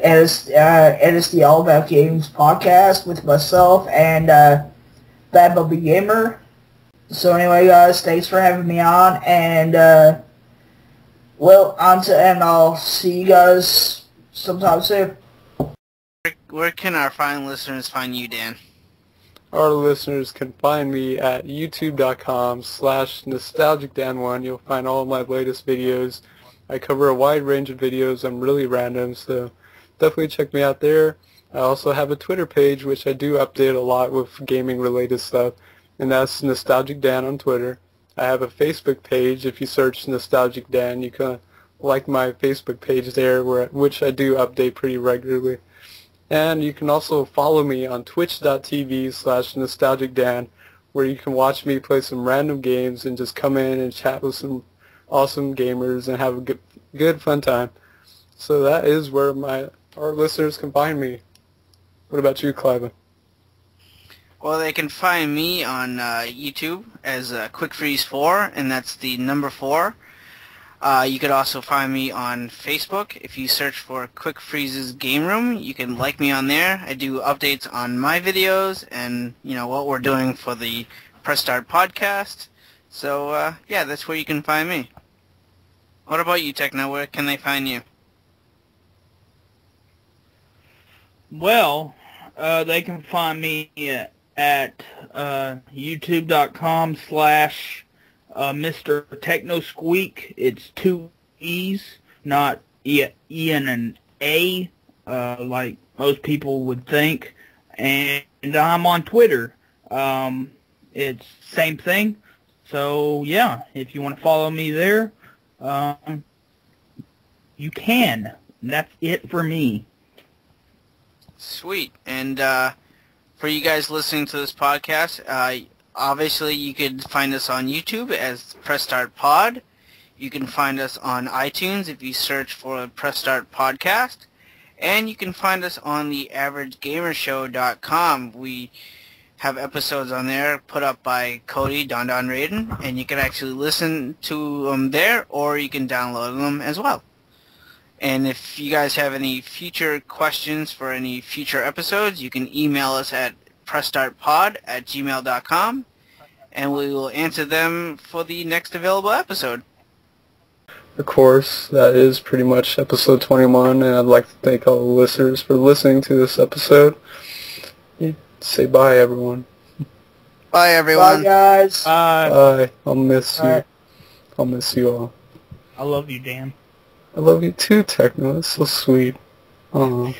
S8: it's the All About Games podcast with myself and Bad Bubby Gamer. So anyway, guys, thanks for having me on, and I'll see you guys sometime soon.
S1: Where can our fine listeners find you, Dan?
S3: Our listeners can find me at youtube.com/nostalgicdan1. You'll find all of my latest videos. I cover a wide range of videos. I'm really random, so definitely check me out there. I also have a Twitter page, which I do update a lot with gaming-related stuff, and that's Nostalgic Dan on Twitter. I have a Facebook page. If you search Nostalgic Dan, you can like my Facebook page there, which I do update pretty regularly. And you can also follow me on twitch.tv/nostalgicdan, where you can watch me play some random games and just come in and chat with some awesome gamers and have a good fun time. So that is where our listeners can find me. What about you, Clive?
S1: Well, they can find me on YouTube as QuickFreeze4, and that's the number 4. You could also find me on Facebook. If you search for Quick Freeze's Game Room, you can like me on there. I do updates on my videos and, what we're doing for the Press Start podcast. So, yeah, that's where you can find me. What about you, Techno? Where can they find you?
S2: Well, they can find me at youtube.com/MrTechnoSqueek. It's 2 E's, not E and an A, like most people would think. And I'm on Twitter. It's same thing. So yeah, if you want to follow me there, you can. That's it for me.
S1: Sweet. And for you guys listening to this podcast, obviously you could find us on YouTube as Press Start Pod. You can find us on iTunes if you search for Press Start Podcast. And you can find us on the AverageGamershow.com. We have episodes on there put up by Cody, Don Raiden, and you can actually listen to them there, or you can download them as well. And if you guys have any future questions for any future episodes, you can email us at pressstartpod@gmail.com, and we will answer them for the next available episode.
S3: of course, that is pretty much episode 21, and I'd like to thank all the listeners for listening to this episode. Say bye, everyone.
S1: Bye, everyone.
S8: Bye, guys.
S3: Bye. I'll miss you.
S8: Alright.
S3: I'll miss you all.
S2: I love you, Dan.
S3: I love you too, Techno. That's so sweet. Aw.